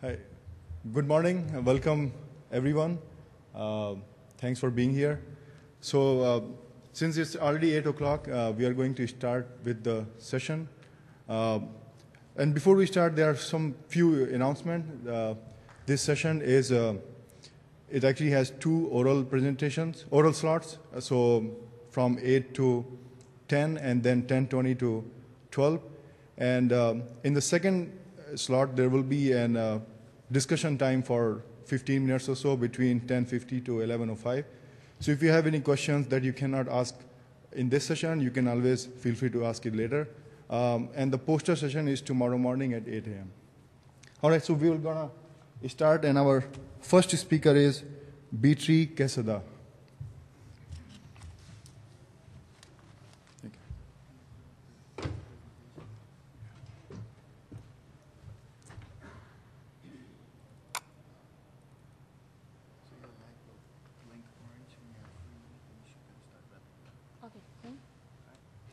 Hi. Good morning. Welcome, everyone. Thanks for being here. So, since it's already 8 o'clock, we are going to start with the session. And before we start, there are some few announcements. This session is, it actually has 2 oral slots. So from 8 to 10, and then 10:20 to 12. And in the second slot, there will be an discussion time for 15 minutes or so between 10:50 to 11:05. So if you have any questions that you cannot ask in this session, you can always feel free to ask it later. And the poster session is tomorrow morning at 8 a.m. All right, so we're going to start, and our first speaker is Beatriz Quesada.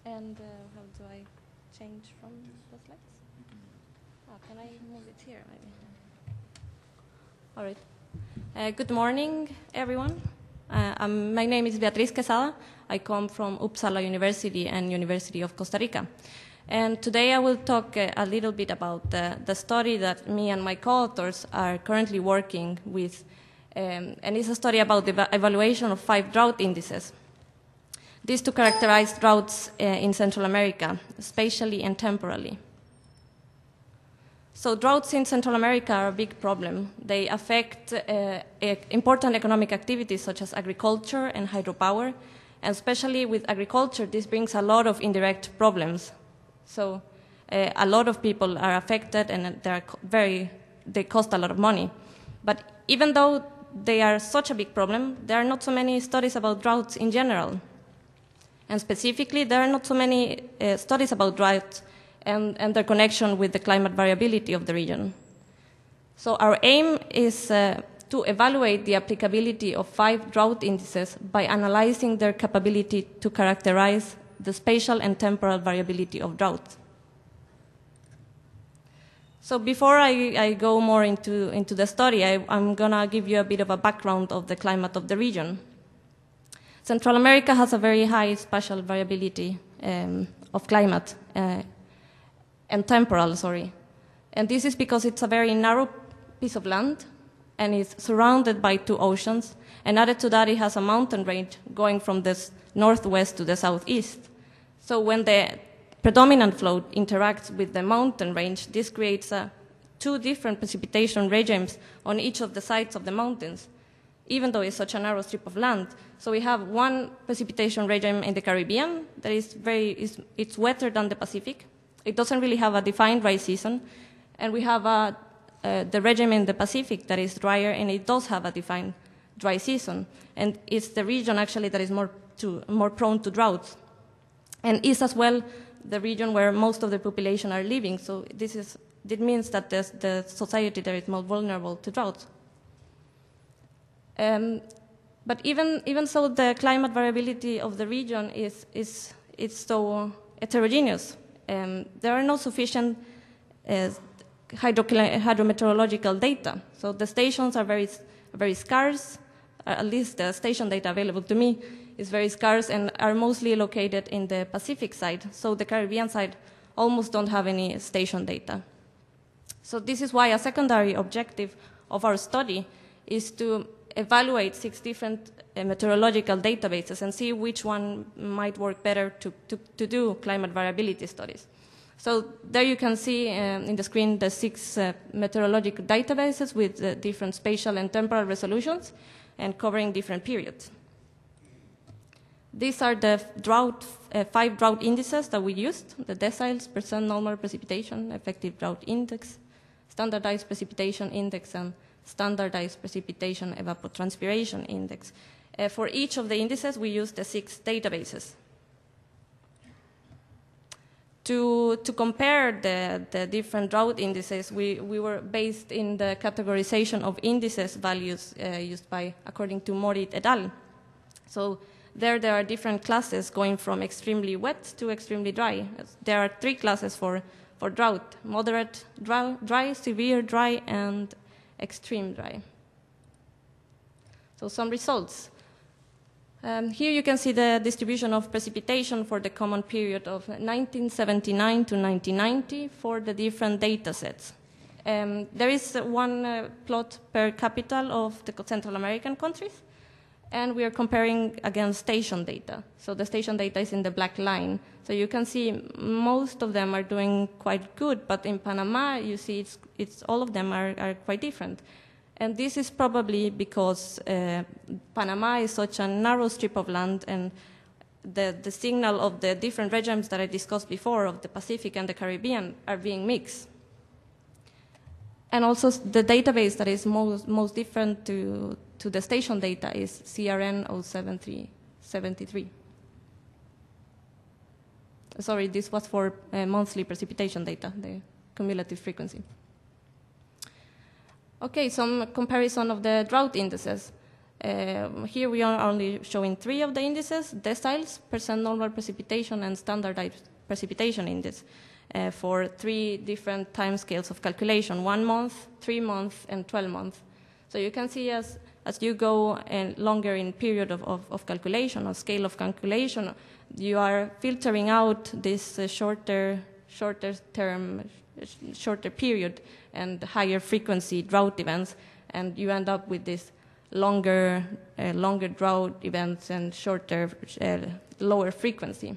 And how do I change from the slides? Oh, can I move it here, maybe? All right. Good morning, everyone. My name is Beatriz Quesada. I come from Uppsala University and University of Costa Rica. And today I will talk a little bit about the study that me and my co-authors are currently working with. And it's a study about the evaluation of 5 drought indices. This to characterize droughts in Central America, spatially and temporally. So droughts in Central America are a big problem. They affect important economic activities such as agriculture and hydropower, and especially with agriculture, this brings a lot of indirect problems. So a lot of people are affected, and they cost a lot of money. But even though they are such a big problem, there are not so many studies about droughts in general. And specifically, there are not so many studies about drought and their connection with the climate variability of the region. So our aim is to evaluate the applicability of 5 drought indices by analyzing their capability to characterize the spatial and temporal variability of drought. So before I go more into the study, I'm going to give you a bit of a background of the climate of the region. Central America has a very high spatial variability of climate and temporal, And this is because it's a very narrow piece of land, and it's surrounded by 2 oceans. And added to that, it has a mountain range going from the northwest to the southeast. So when the predominant flow interacts with the mountain range, this creates 2 different precipitation regimes on each of the sides of the mountains, even though it's such a narrow strip of land. So we have one precipitation regime in the Caribbean that it's wetter than the Pacific. It doesn't really have a defined dry season. And we have the regime in the Pacific that is drier, and it does have a defined dry season. And it's the region actually that is more prone to droughts. And is as well the region where most of the population are living. So it means that the society there is more vulnerable to droughts. But even so, the climate variability of the region is so heterogeneous. There are no sufficient hydrometeorological data. So the stations are very scarce. At least the station data available to me is very scarce and are mostly located in the Pacific side. So the Caribbean side almost don't have any station data. So this is why a secondary objective of our study is to evaluate 6 different meteorological databases and see which one might work better to do climate variability studies. So there you can see in the screen the 6 meteorological databases with different spatial and temporal resolutions and covering different periods. These are the 5 drought indices that we used: the deciles, percent normal precipitation, effective drought index, standardized precipitation index, and standardized precipitation evapotranspiration index. For each of the indices, we used the 6 databases. To compare the different drought indices, we were based in the categorization of indices values used according to Morit et al. So there are different classes going from extremely wet to extremely dry. There are 3 classes for for drought: moderate dry, severe dry, and extreme dry. So some results. Here you can see the distribution of precipitation for the common period of 1979 to 1990 for the different data sets. There is one plot per capita of the Central American countries, and we are comparing against station data. So the station data is in the black line. So you can see most of them are doing quite good, but in Panama you see it's all of them are quite different. And this is probably because Panama is such a narrow strip of land, and the signal of the different regimes that I discussed before, of the Pacific and the Caribbean, are being mixed. And also the database that is most different to the station data is CRN 073. Sorry, this was for monthly precipitation data, the cumulative frequency. Okay, some comparison of the drought indices. Here we are only showing 3 of the indices: deciles, percent normal precipitation, and standardized precipitation index for 3 different time scales of calculation: 1 month, 3 months, and 12 months. So you can see as you go longer in period of calculation, or scale of calculation, you are filtering out this shorter period and higher frequency drought events, and you end up with this longer drought events and shorter, lower frequency.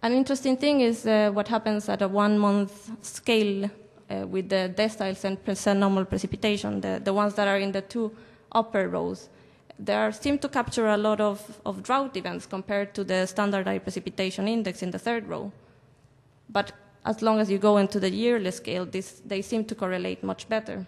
An interesting thing is what happens at a 1 month scale with the deciles and percent normal precipitation, the ones that are in the 2 upper rows. They seem to capture a lot of drought events compared to the standardized precipitation index in the 3rd row. But as long as you go into the yearly scale, they seem to correlate much better.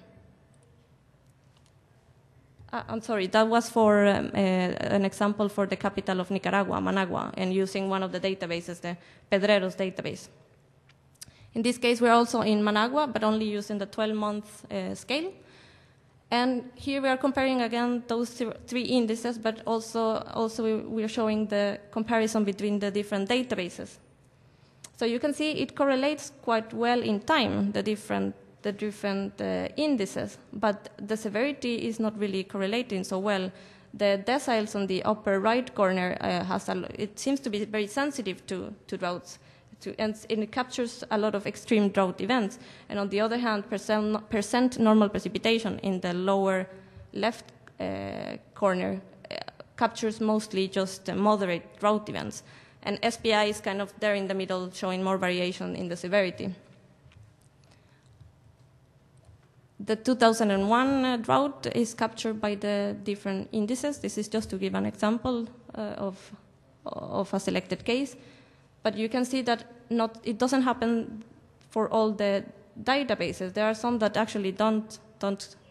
I'm sorry, that was for an example for the capital of Nicaragua, Managua, and using one of the databases, the Pedreros database. In this case, we're also in Managua, but only using the 12-month scale. And here we are comparing again those 3 indices, but also we are showing the comparison between the different databases. So you can see it correlates quite well in time, the different indices, but the severity is not really correlating so well. The deciles on the upper right corner it seems to be very sensitive to droughts, and it captures a lot of extreme drought events. And on the other hand, percent normal precipitation in the lower left corner captures mostly just moderate drought events. And SPI is kind of there in the middle, showing more variation in the severity. The 2001 drought is captured by the different indices. This is just to give an example of a selected case. But you can see that it doesn't happen for all the databases. There are some that actually don't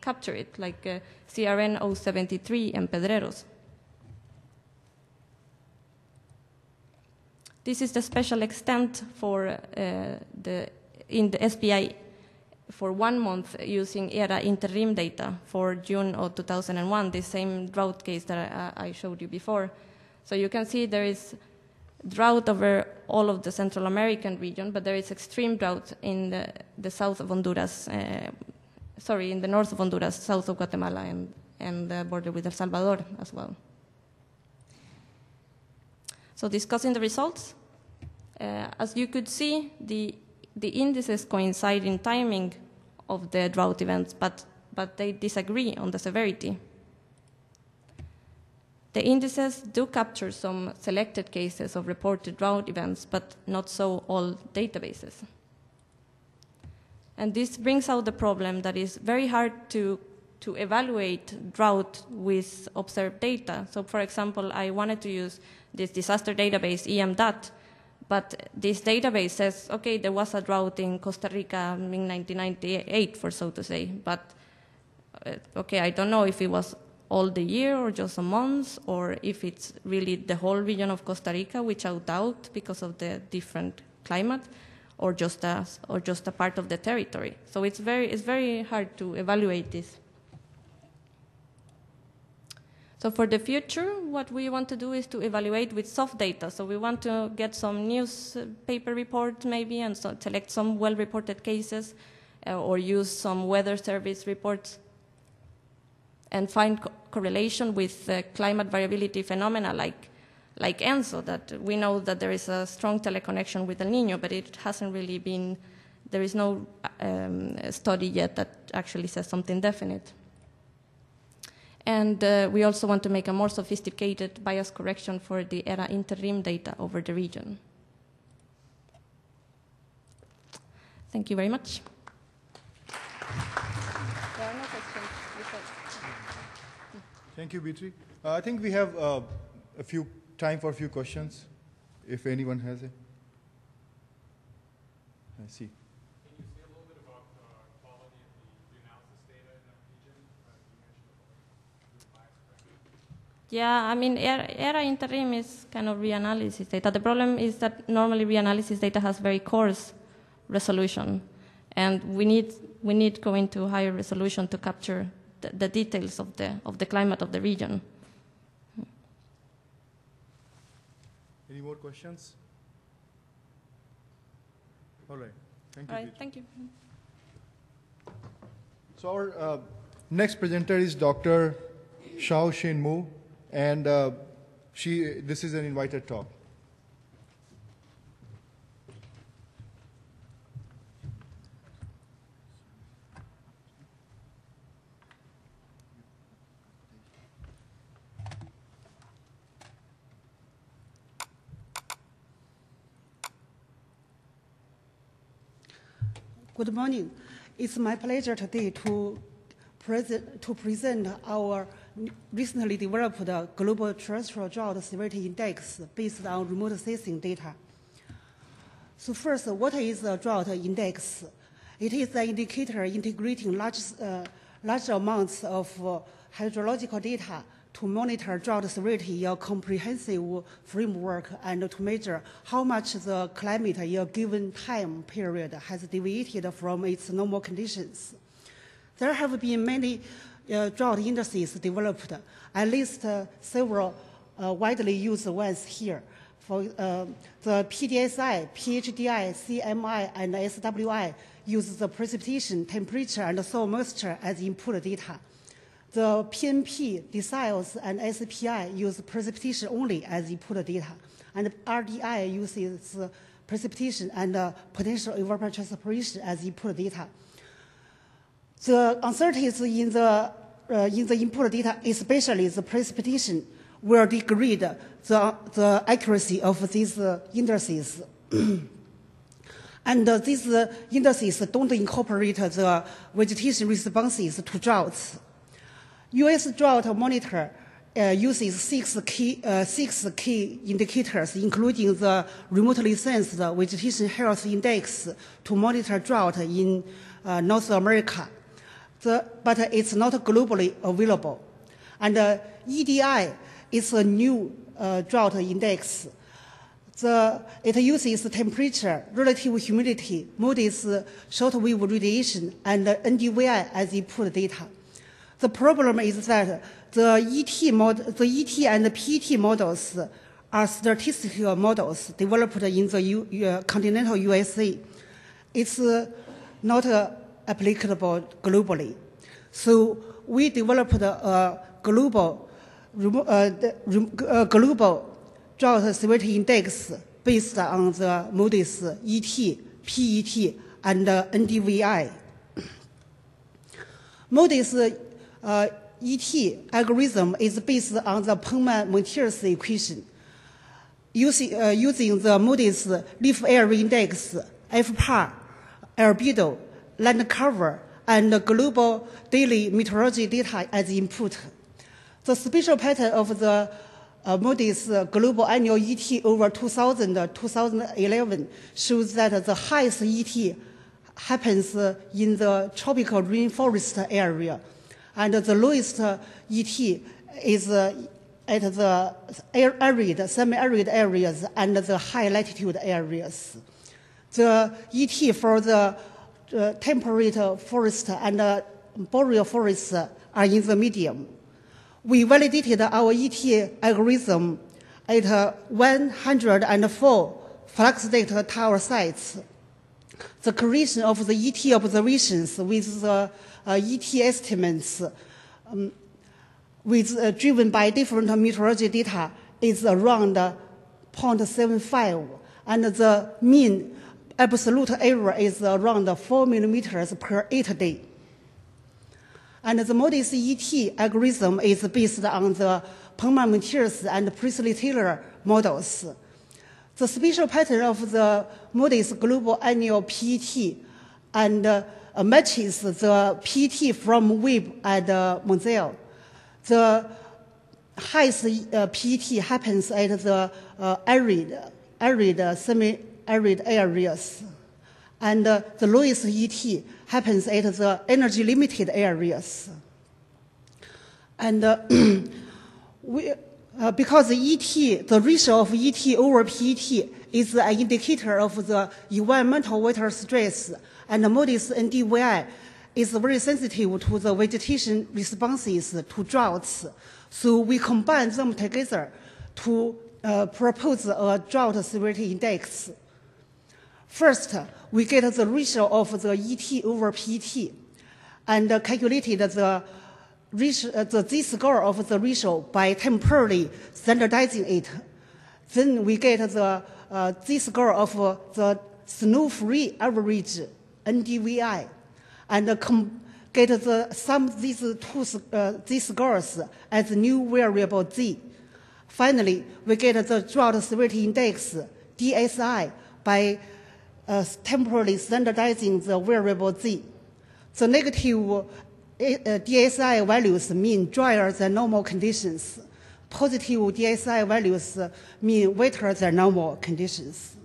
capture it, like CRN 073 and Pedreros. This is the special extent for in the SPI for 1 month using ERA interim data for June of 2001, the same drought case that I showed you before. So you can see there is drought over all of the Central American region, but there is extreme drought in the south of Honduras, in the north of Honduras, south of Guatemala, and the border with El Salvador as well. So discussing the results, as you could see, the indices coincide in timing of the drought events, but they disagree on the severity. The indices do capture some selected cases of reported drought events, but not so all databases. And this brings out the problem that is very hard to evaluate drought with observed data. So for example, I wanted to use this disaster database, EMDAT, but this database says, okay, there was a drought in Costa Rica in 1998, for so to say, but okay, I don't know if it was all the year or just a month, or if it's really the whole region of Costa Rica, which I doubt because of the different climate, or just a part of the territory. So it's very hard to evaluate this. So for the future, what we want to do is to evaluate with soft data. So we want to get some newspaper reports maybe and so select some well-reported cases or use some weather service reports and find correlation with climate variability phenomena like ENSO, that we know that there is a strong teleconnection with El Niño, but it hasn't really been, there is no study yet that actually says something definite. And we also want to make a more sophisticated bias correction for the ERA interim data over the region. Thank you very much. There are no questions. Thank you, Beatrice. I think we have time for a few questions, if anyone has it. I see. Can you say a little bit about the quality of the analysis data in that region? You mentioned about Yeah, I mean, ERA interim is kind of reanalysis data. The problem is that normally reanalysis data has very coarse resolution, and we need go into higher resolution to capture the details of the climate of the region. Any more questions? All right. Thank you. All right, thank you. So our next presenter is Dr. Shao Shin Mu, and this is an invited talk. Good morning. It's my pleasure today to present our recently developed global terrestrial drought severity index based on remote sensing data. So first, what is a drought index? It is an indicator integrating large amounts of hydrological data to monitor drought severity in a comprehensive framework and to measure how much the climate in a given time period has deviated from its normal conditions. There have been many drought indices developed. I list several widely used ones here. For the PDSI, PHDI, CMI, and SWI use the precipitation, temperature, and soil moisture as input data. The PNP, deciles, and SPI use precipitation only as input data, and RDI uses precipitation and potential evaporative transpiration as input data. The uncertainties in the input data, especially the precipitation, will degrade the accuracy of these indices. And these indices don't incorporate the vegetation responses to droughts. U.S. Drought Monitor uses six key indicators, including the remotely sensed vegetation health index, to monitor drought in North America. But it's not globally available. And EDI is a new drought index. It uses temperature, relative humidity, MODIS shortwave radiation, and NDVI as input data. The problem is that the ET and the PET models are statistical models developed in the continental USA. It's not applicable globally. So we developed a global drought severity index based on the MODIS ET, PET, and NDVI. MODIS ET algorithm is based on the Pullman-Montiers equation. Using the MODIS leaf area index, FPAR, albedo, land cover, and global daily meteorology data as input. The spatial pattern of the MODIS global annual ET over 2000-2011 shows that the highest ET happens in the tropical rainforest area, and the lowest ET is at the arid, semi-arid areas and the high latitude areas. The ET for the temperate forest and boreal forests are in the medium. We validated our ET algorithm at 104 flux data tower sites. The correlation of the ET observations with the ET estimates driven by different meteorology data is around 0.75, and the mean absolute error is around 4 millimeters per 8 day. And the MODIS ET algorithm is based on the Pengman-Matias and Priestley-Taylor models. The spatial pattern of the MODIS global annual PET and matches the PET from Webb and Moselle. The highest PET happens at the arid, semi-arid areas, and the lowest ET happens at the energy-limited areas. And because the ratio of ET over PET is an indicator of the environmental water stress, and MODIS NDVI is very sensitive to the vegetation responses to droughts. So we combine them together to propose a drought severity index. First, we get the ratio of the ET over PET and calculated the z-score of the ratio by temporarily standardizing it. Then we get the z-score of the snow-free average NDVI and get the sum of these two z-scores as new variable z. Finally, we get the drought severity index, DSI, by temporarily standardizing the variable z. The negative DSI values mean drier than normal conditions. Positive DSI values mean wetter than normal conditions.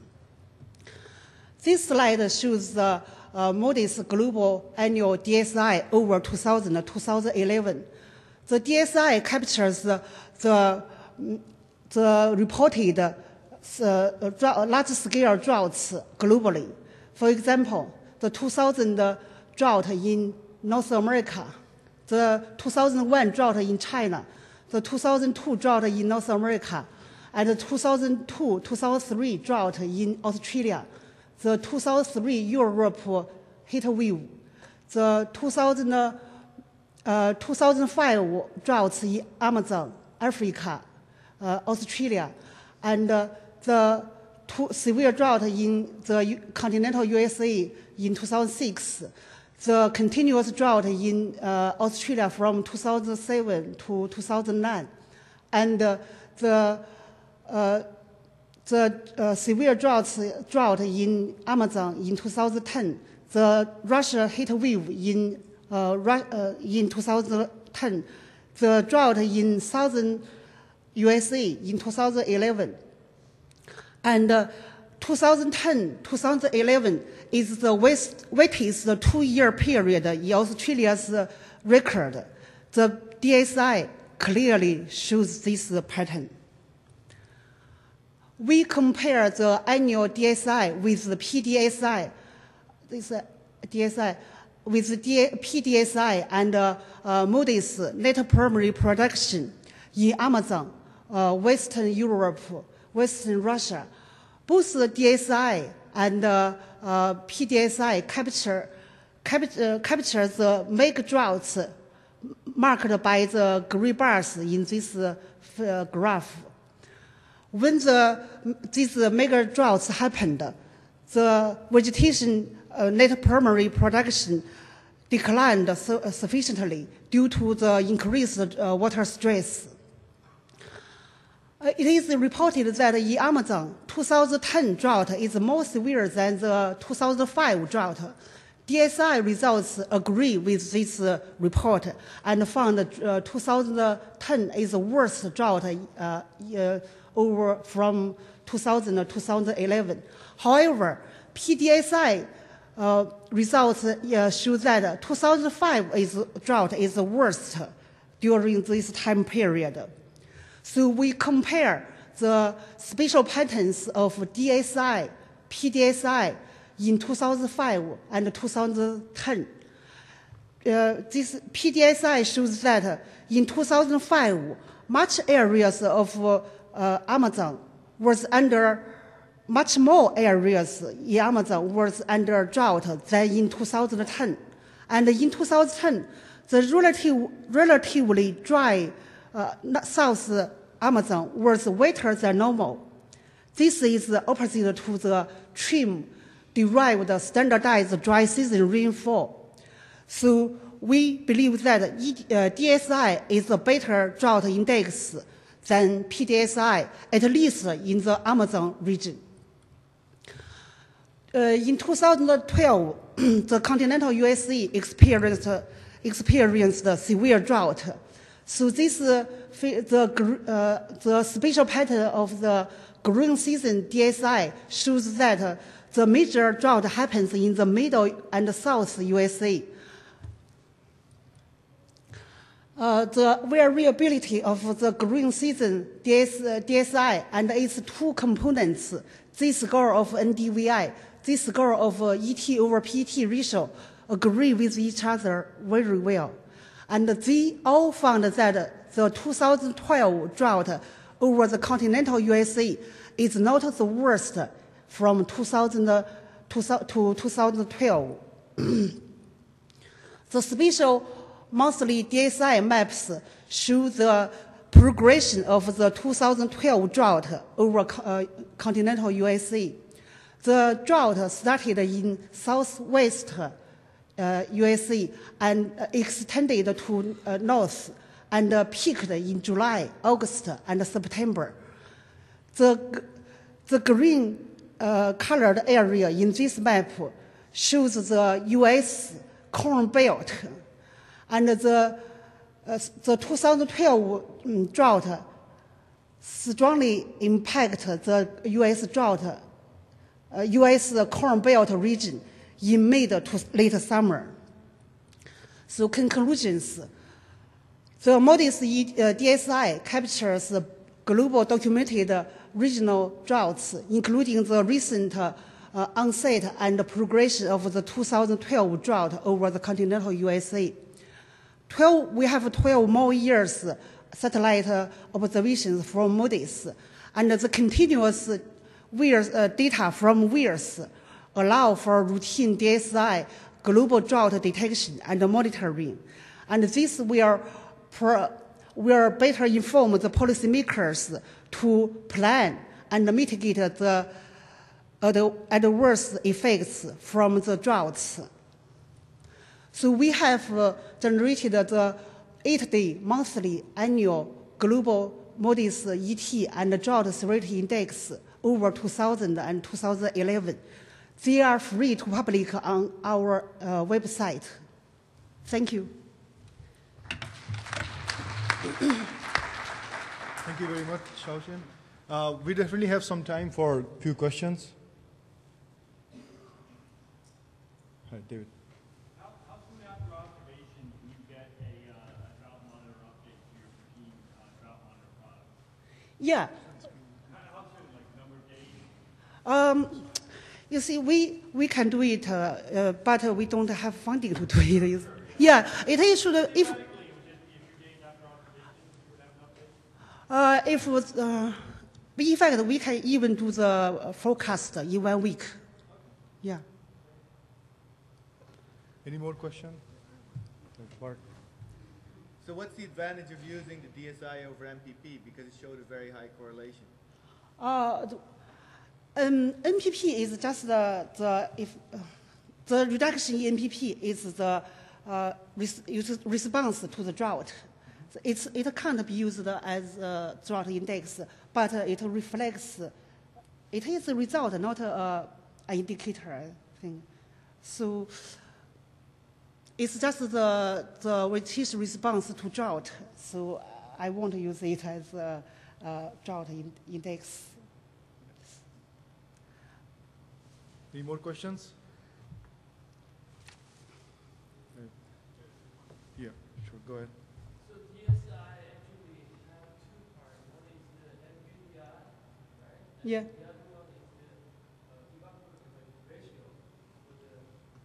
This slide shows the MODIS global annual DSI over 2000-2011. The DSI captures the reported large-scale droughts globally. For example, the 2000 drought in North America, the 2001 drought in China, the 2002 drought in North America, and the 2002-2003 drought in Australia, the 2003 Europe heat wave, the 2005 droughts in Amazon, Africa, Australia, and the severe drought in the continental USA in 2006, the continuous drought in Australia from 2007 to 2009, and the severe drought in Amazon in 2010, the Russia heat wave in 2010, the drought in southern USA in 2011. And 2010-2011 is the wettest 2-year period in Australia's record. The DSI clearly shows this pattern. We compare the annual DSI with the PDSI, with the PDSI and MODIS net primary production in Amazon, Western Europe, Western Russia. Both the DSI and PDSI capture the mega droughts marked by the gray bars in this graph. When these mega droughts happened, the vegetation net primary production declined sufficiently due to the increased water stress. It is reported that in Amazon, 2010 drought is more severe than the 2005 drought. DSI results agree with this report and found 2010 is the worst drought over from 2000 to 2011. However, PDSI results show that 2005 drought is the worst during this time period. So we compare the spatial patterns of DSI, PDSI in 2005 and 2010. this PDSI shows that in 2005, much areas of Amazon was under, much more areas in Amazon was under drought than in 2010. And in 2010, the relatively dry South Amazon was wetter than normal. This is the opposite to the trim-derived standardized dry season rainfall. So we believe that DSI is a better drought index than PDSI, at least in the Amazon region. In 2012, the continental USA experienced a severe drought. So this, the spatial pattern of the growing season DSI shows that the major drought happens in the middle and south USA. The variability of the growing season DSI and its two components, z-score of NDVI, z-score of ET over PT ratio, agree with each other very well. And they all found that the 2012 drought over the continental USA is not the worst from 2000 to 2012. The spatial monthly DSI maps show the progression of the 2012 drought over continental USA. The drought started in southwest USA and extended to north and peaked in July, August, and September. The green colored area in this map shows the US corn belt, and the 2012 drought strongly impacted the US drought, US corn belt region in mid to late summer. So conclusions. The modest DSI captures global documented regional droughts, including the recent onset and progression of the 2012 drought over the continental USA. We have 12 more years satellite observations from Moody's, and the continuous data from WIRS allow for routine DSI global drought detection and monitoring. And this will better inform the policymakers to plan and mitigate the adverse effects from the droughts. So we have generated the 8-day monthly annual global Moody's ET and drought severity index over 2000 and 2011. They are free to public on our website. Thank you. Thank you very much, Xiaoxian. We definitely have some time for a few questions. Hi, David. How soon after observation do you get a drought monitor update to your routine drought monitor product? Yeah. How soon, like number of days? You see, we can do it, but we don't have funding to do it. Yeah, it is should if. In fact, we can even do the forecast in 1 week. Yeah. Any more questions? Bart. So what's the advantage of using the DSI over MPP, because it showed a very high correlation? NPP is just the reduction in NPP is the response to the drought. It can't be used as a drought index, but it reflects. It is a result, not an indicator, I think. So it's just the British response to drought. So I won't use it as a drought index. Any more questions? Yeah, sure. Go ahead. So DSI actually have two parts. One is the NVDI, right? Yeah. The other one is the evaporative ratio for the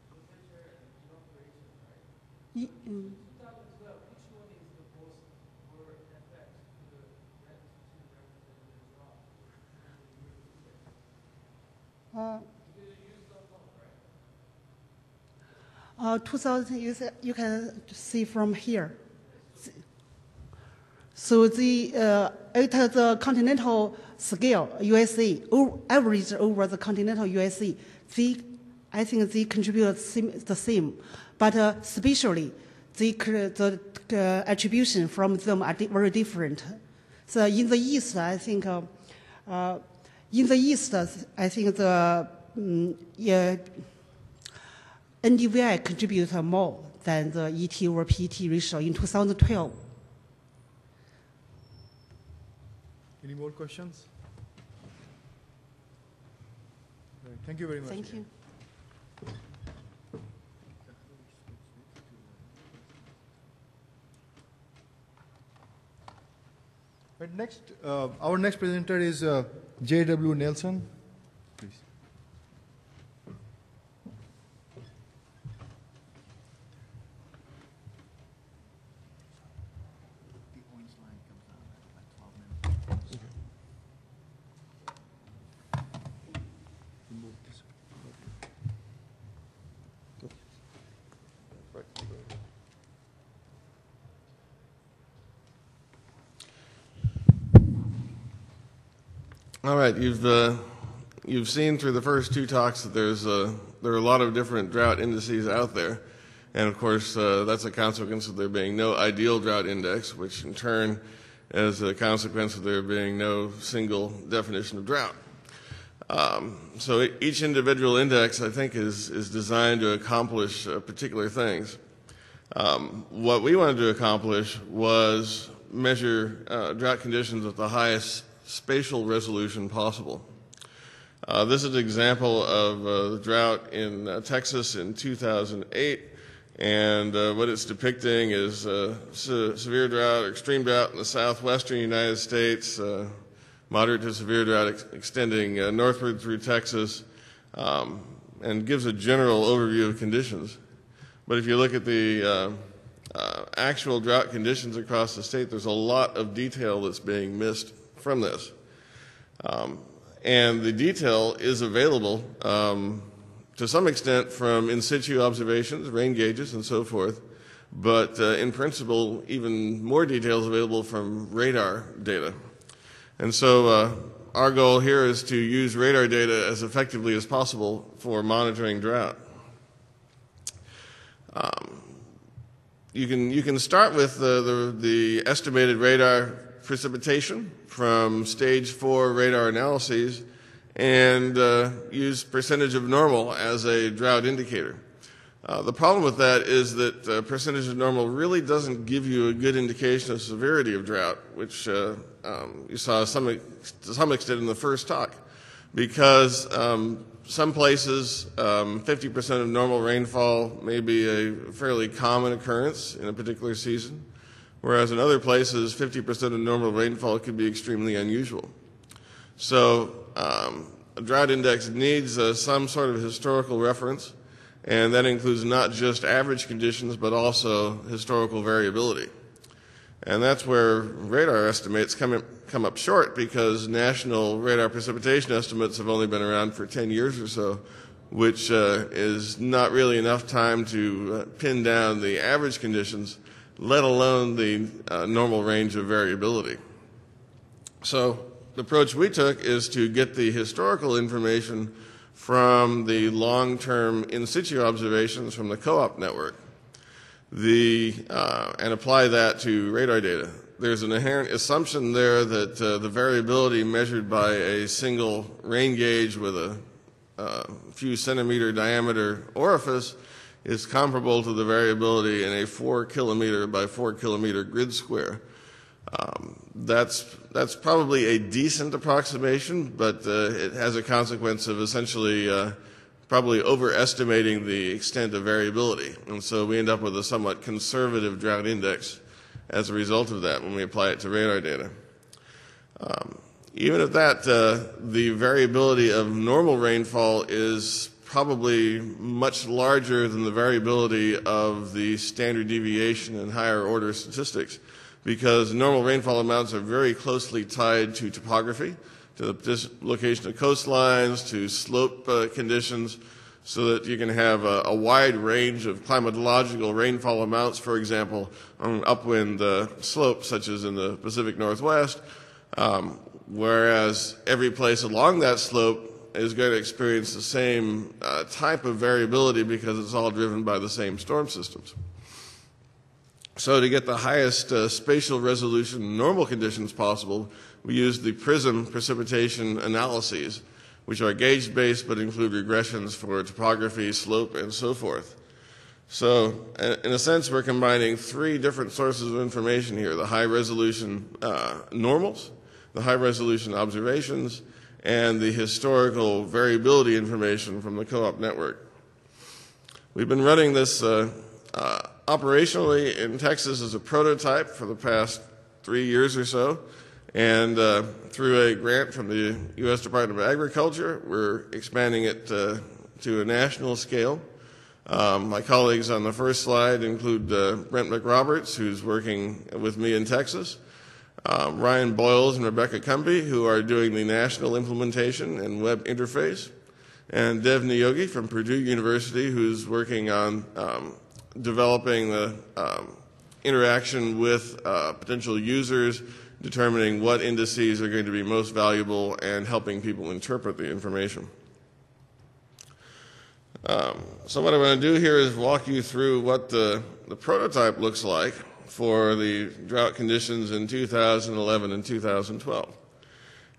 temperature and evaporation, right? Y- 2012, which one is the most were effect to the drought? Because you use the phone, right? 2000, you can see from here. So at the continental scale, USA, average over the continental USA, I think they contribute the same. But spatially, the attribution from them are very different. So in the East, I think, the NDVI contributes more than the ET over PT ratio in 2012. Any more questions? Right. Thank you very much. Thank you. Right, next, our next presenter is J.W. Nelson. Please. All right, you've seen through the first two talks that there are a lot of different drought indices out there, and of course that's a consequence of there being no ideal drought index, which in turn is a consequence of there being no single definition of drought. So each individual index, I think, is designed to accomplish particular things. What we wanted to accomplish was measure drought conditions at the highest spatial resolution possible. This is an example of the drought in Texas in 2008, and what it's depicting is severe drought, extreme drought in the southwestern United States, moderate to severe drought extending northward through Texas, and gives a general overview of conditions. But if you look at the actual drought conditions across the state, there's a lot of detail that's being missed from this. And the detail is available to some extent from in situ observations, rain gauges, and so forth, but in principle, even more detail is available from radar data. And so our goal here is to use radar data as effectively as possible for monitoring drought. You can start with the estimated radar precipitation from stage 4 radar analyses and use percentage of normal as a drought indicator. The problem with that is that percentage of normal really doesn't give you a good indication of severity of drought, which you saw to some extent in the first talk, because some places 50% of normal rainfall may be a fairly common occurrence in a particular season, whereas in other places 50% of normal rainfall could be extremely unusual. So a drought index needs some sort of historical reference, and that includes not just average conditions but also historical variability. And that's where radar estimates come up short, because national radar precipitation estimates have only been around for 10 years or so, which is not really enough time to pin down the average conditions, let alone the normal range of variability. So the approach we took is to get the historical information from the long-term in situ observations from the co-op network and apply that to radar data. There's an inherent assumption there that the variability measured by a single rain gauge with a few centimeter diameter orifice is comparable to the variability in a 4 kilometer by 4 kilometer grid square. That's probably a decent approximation, but it has a consequence of essentially probably overestimating the extent of variability. And so we end up with a somewhat conservative drought index as a result of that when we apply it to radar data. Even at that, the variability of normal rainfall is probably much larger than the variability of the standard deviation and higher order statistics, because normal rainfall amounts are very closely tied to topography, to the location of coastlines, to slope conditions, so that you can have a wide range of climatological rainfall amounts, for example, on upwind slopes, such as in the Pacific Northwest, whereas every place along that slope is going to experience the same type of variability because it's all driven by the same storm systems. So to get the highest spatial resolution normal conditions possible, we use the PRISM precipitation analyses, which are gauge-based but include regressions for topography, slope, and so forth. So in a sense, we're combining three different sources of information here: the high-resolution normals, the high-resolution observations, and the historical variability information from the co-op network. We've been running this operationally in Texas as a prototype for the past 3 years or so, and through a grant from the U.S. Department of Agriculture, we're expanding it to a national scale. My colleagues on the first slide include Brent McRoberts, who's working with me in Texas, Ryan Boyles and Rebecca Cumbie, who are doing the national implementation and web interface, and Dev Niyogi from Purdue University, who's working on developing the interaction with potential users, determining what indices are going to be most valuable, and helping people interpret the information. So what I want to do here is walk you through what the prototype looks like for the drought conditions in 2011 and 2012.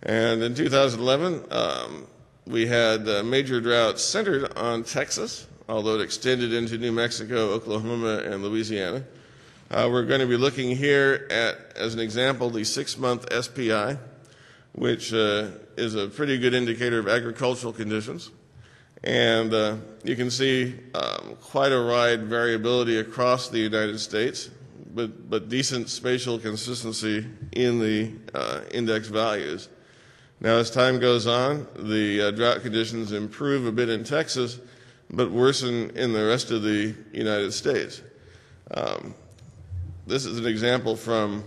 And in 2011, we had major droughts centered on Texas, although it extended into New Mexico, Oklahoma, and Louisiana. We're going to be looking here at, as an example, the 6-month SPI, which is a pretty good indicator of agricultural conditions. And you can see quite a wide variability across the United States, but decent spatial consistency in the index values. Now, as time goes on, the drought conditions improve a bit in Texas, but worsen in the rest of the United States. This is an example from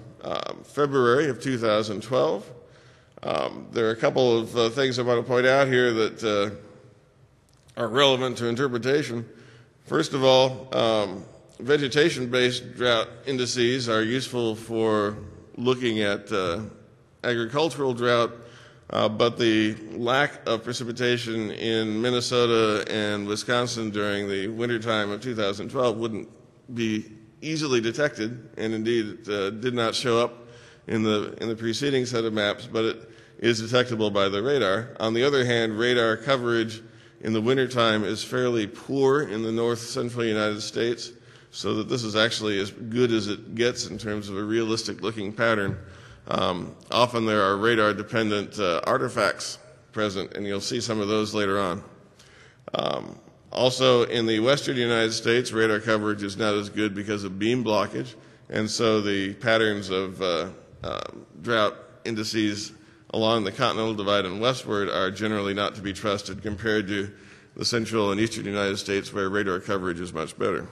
February of 2012. There are a couple of things I want to point out here that are relevant to interpretation. First of all, vegetation-based drought indices are useful for looking at agricultural drought, but the lack of precipitation in Minnesota and Wisconsin during the wintertime of 2012 wouldn't be easily detected, and indeed it did not show up in the preceding set of maps, but it is detectable by the radar. On the other hand, radar coverage in the wintertime is fairly poor in the north-central United States, so that this is actually as good as it gets in terms of a realistic-looking pattern. Often there are radar-dependent artifacts present, and you'll see some of those later on. Also, in the western United States, radar coverage is not as good because of beam blockage, and so the patterns of drought indices along the continental divide and westward are generally not to be trusted compared to the central and eastern United States, where radar coverage is much better.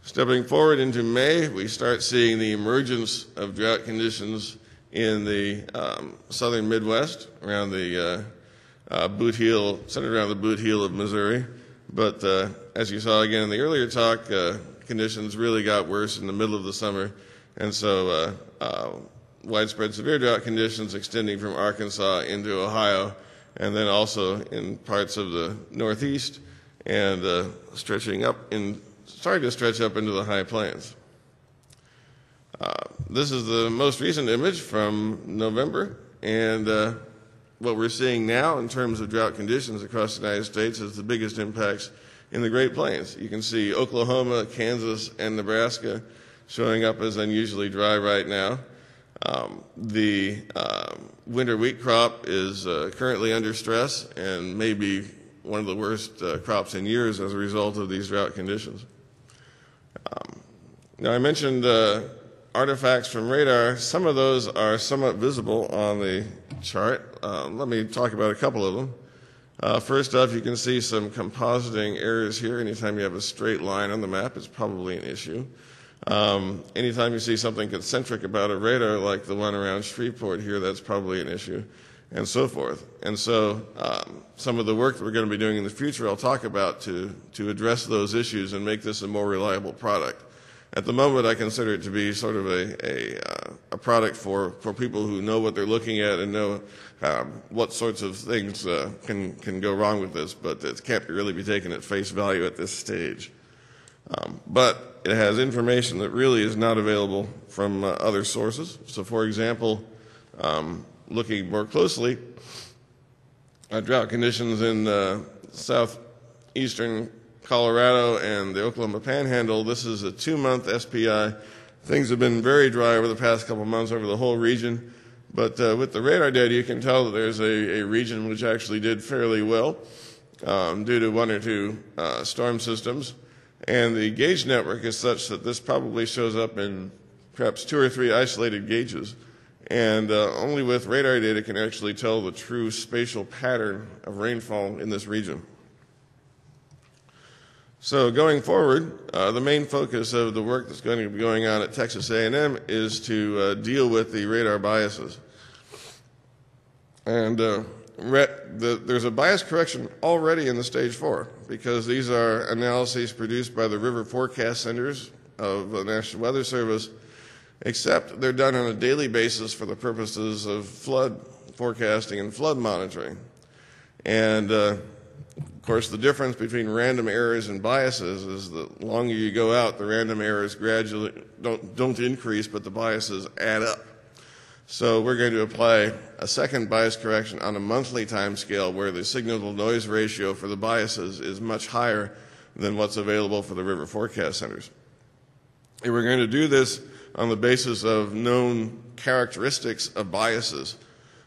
Stepping forward into May, we start seeing the emergence of drought conditions in the southern Midwest, around the boot heel, centered around the boot heel of Missouri. But as you saw again in the earlier talk, conditions really got worse in the middle of the summer, and so widespread severe drought conditions extending from Arkansas into Ohio, and then also in parts of the Northeast, and starting to stretch up into the high plains. This is the most recent image from November, and what we're seeing now in terms of drought conditions across the United States is the biggest impacts in the Great Plains. You can see Oklahoma, Kansas, and Nebraska showing up as unusually dry right now. The winter wheat crop is currently under stress and may be one of the worst crops in years as a result of these drought conditions. Now, I mentioned artifacts from radar. Some of those are somewhat visible on the chart. Let me talk about a couple of them. First off, you can see some compositing errors here. Anytime you have a straight line on the map, it's probably an issue. Anytime you see something concentric about a radar, like the one around Shreveport here, that's probably an issue, and so forth. And so some of the work that we're going to be doing in the future I'll talk about to address those issues and make this a more reliable product. At the moment, I consider it to be sort of a product for people who know what they're looking at and know what sorts of things can go wrong with this, but it can't really be taken at face value at this stage. But it has information that really is not available from other sources. So, for example, looking more closely at drought conditions in southeastern Colorado and the Oklahoma Panhandle, this is a 2-month SPI. Things have been very dry over the past couple of months over the whole region. But with the radar data, you can tell that there's a region which actually did fairly well due to 1 or 2 storm systems. And the gauge network is such that this probably shows up in perhaps 2 or 3 isolated gauges. And only with radar data can actually tell the true spatial pattern of rainfall in this region. So going forward, the main focus of the work that's going to be going on at Texas A&M is to deal with the radar biases. And there's a bias correction already in the stage 4 because these are analyses produced by the river forecast centers of the National Weather Service, except they're done on a daily basis for the purposes of flood forecasting and flood monitoring. And of course, the difference between random errors and biases is the longer you go out, the random errors gradually don't increase, but the biases add up. So we're going to apply a second bias correction on a monthly time scale where the signal-to-noise ratio for the biases is much higher than what's available for the river forecast centers. And we're going to do this on the basis of known characteristics of biases,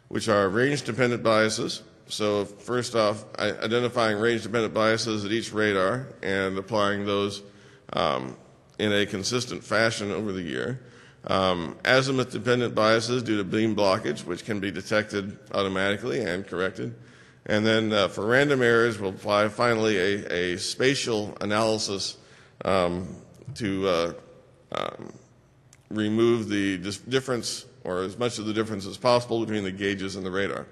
which are range-dependent biases. So first off, identifying range-dependent biases at each radar and applying those in a consistent fashion over the year. Azimuth-dependent biases due to beam blockage, which can be detected automatically and corrected. And then for random errors, we'll apply finally a spatial analysis to remove the difference, or as much of the difference as possible, between the gauges and the radar.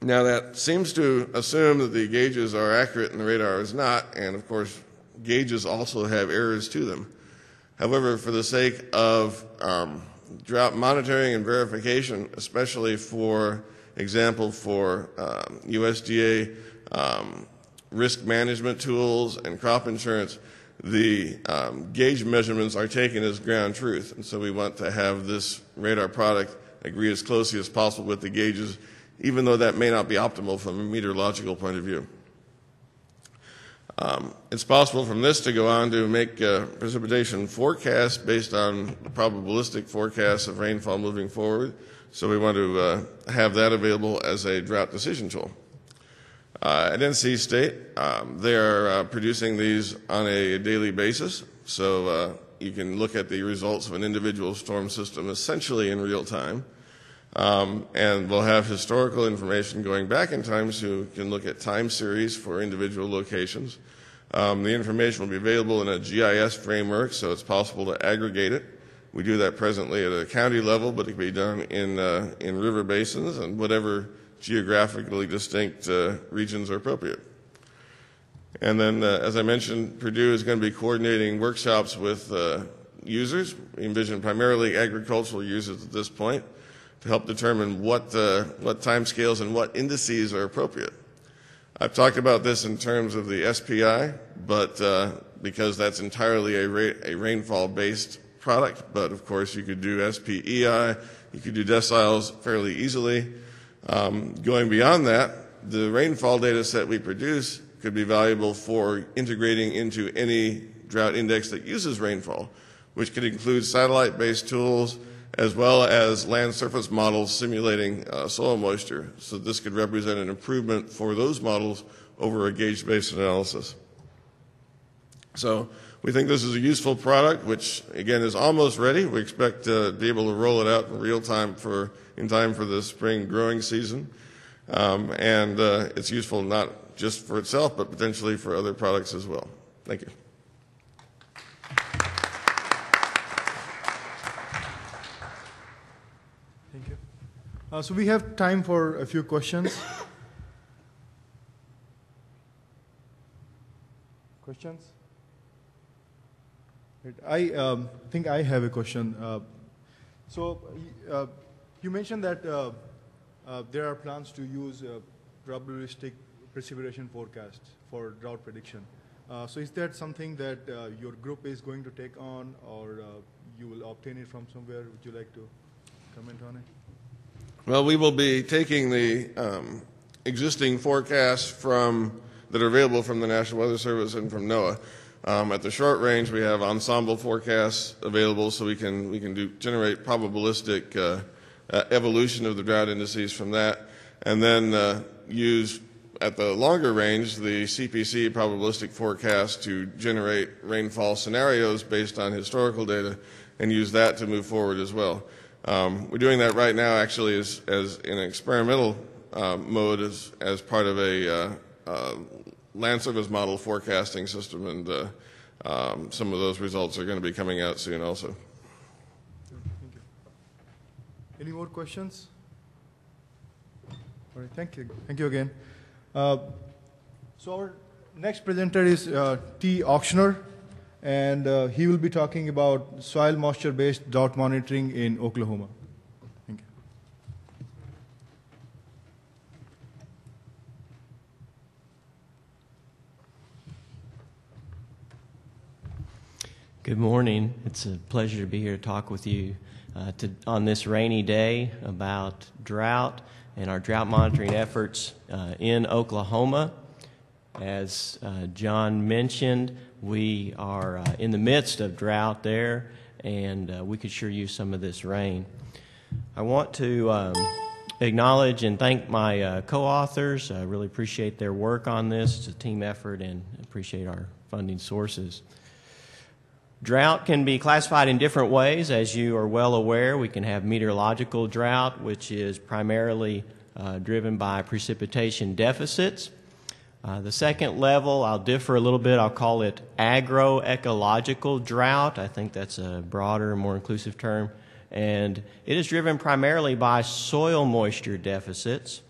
Now that seems to assume that the gauges are accurate and the radar is not, and of course gauges also have errors to them. However, for the sake of drought monitoring and verification, especially for example for USDA risk management tools and crop insurance, the gauge measurements are taken as ground truth, and so we want to have this radar product agree as closely as possible with the gauges, even though that may not be optimal from a meteorological point of view. It's possible from this to go on to make precipitation forecasts based on the probabilistic forecasts of rainfall moving forward, so we want to have that available as a drought decision tool. At NC State, they are producing these on a daily basis, so you can look at the results of an individual storm system essentially in real time. And we'll have historical information going back in time so you can look at time series for individual locations. The information will be available in a GIS framework, so it's possible to aggregate it. We do that presently at a county level, but it can be done in river basins and whatever geographically distinct regions are appropriate. And then, as I mentioned, Purdue is going to be coordinating workshops with users. We envision primarily agricultural users at this point to help determine what timescales and what indices are appropriate. I've talked about this in terms of the SPI, but because that's entirely a rainfall-based product, but of course you could do SPEI, you could do deciles fairly easily. Going beyond that, the rainfall data set we produce could be valuable for integrating into any drought index that uses rainfall, which could include satellite-based tools as well as land surface models simulating soil moisture. So this could represent an improvement for those models over a gauge-based analysis. So we think this is a useful product, which again is almost ready. We expect to be able to roll it out in real time in time for the spring growing season. And it's useful not just for itself, but potentially for other products as well. Thank you. Thank you. So we have time for a few questions. Questions? I think I have a question. You mentioned that there are plans to use probabilistic precipitation forecasts for drought prediction. So is that something that your group is going to take on, or you will obtain it from somewhere? Would you like to comment on it? Well, we will be taking the existing forecasts that are available from the National Weather Service and from NOAA. At the short range, we have ensemble forecasts available, so we can generate probabilistic evolution of the drought indices from that, and then use at the longer range the CPC probabilistic forecast to generate rainfall scenarios based on historical data, and use that to move forward as well. We're doing that right now, actually, as in an experimental mode, as part of a land surface model forecasting system, and some of those results are going to be coming out soon also. Thank you. Any more questions? All right, thank you. Thank you again. So our next presenter is T. Auctioner, and he will be talking about soil moisture-based drought monitoring in Oklahoma. Thank you. Good morning. It's a pleasure to be here to talk with you on this rainy day about drought and our drought monitoring efforts in Oklahoma. As John mentioned, we are in the midst of drought there, and we could sure use some of this rain. I want to acknowledge and thank my co-authors. I really appreciate their work on this. It's a team effort, and appreciate our funding sources. Drought can be classified in different ways, as you are well aware. We can have meteorological drought, which is primarily driven by precipitation deficits. The second level, I'll differ a little bit. I'll call it agroecological drought. I think that's a broader, more inclusive term. And it is driven primarily by soil moisture deficits.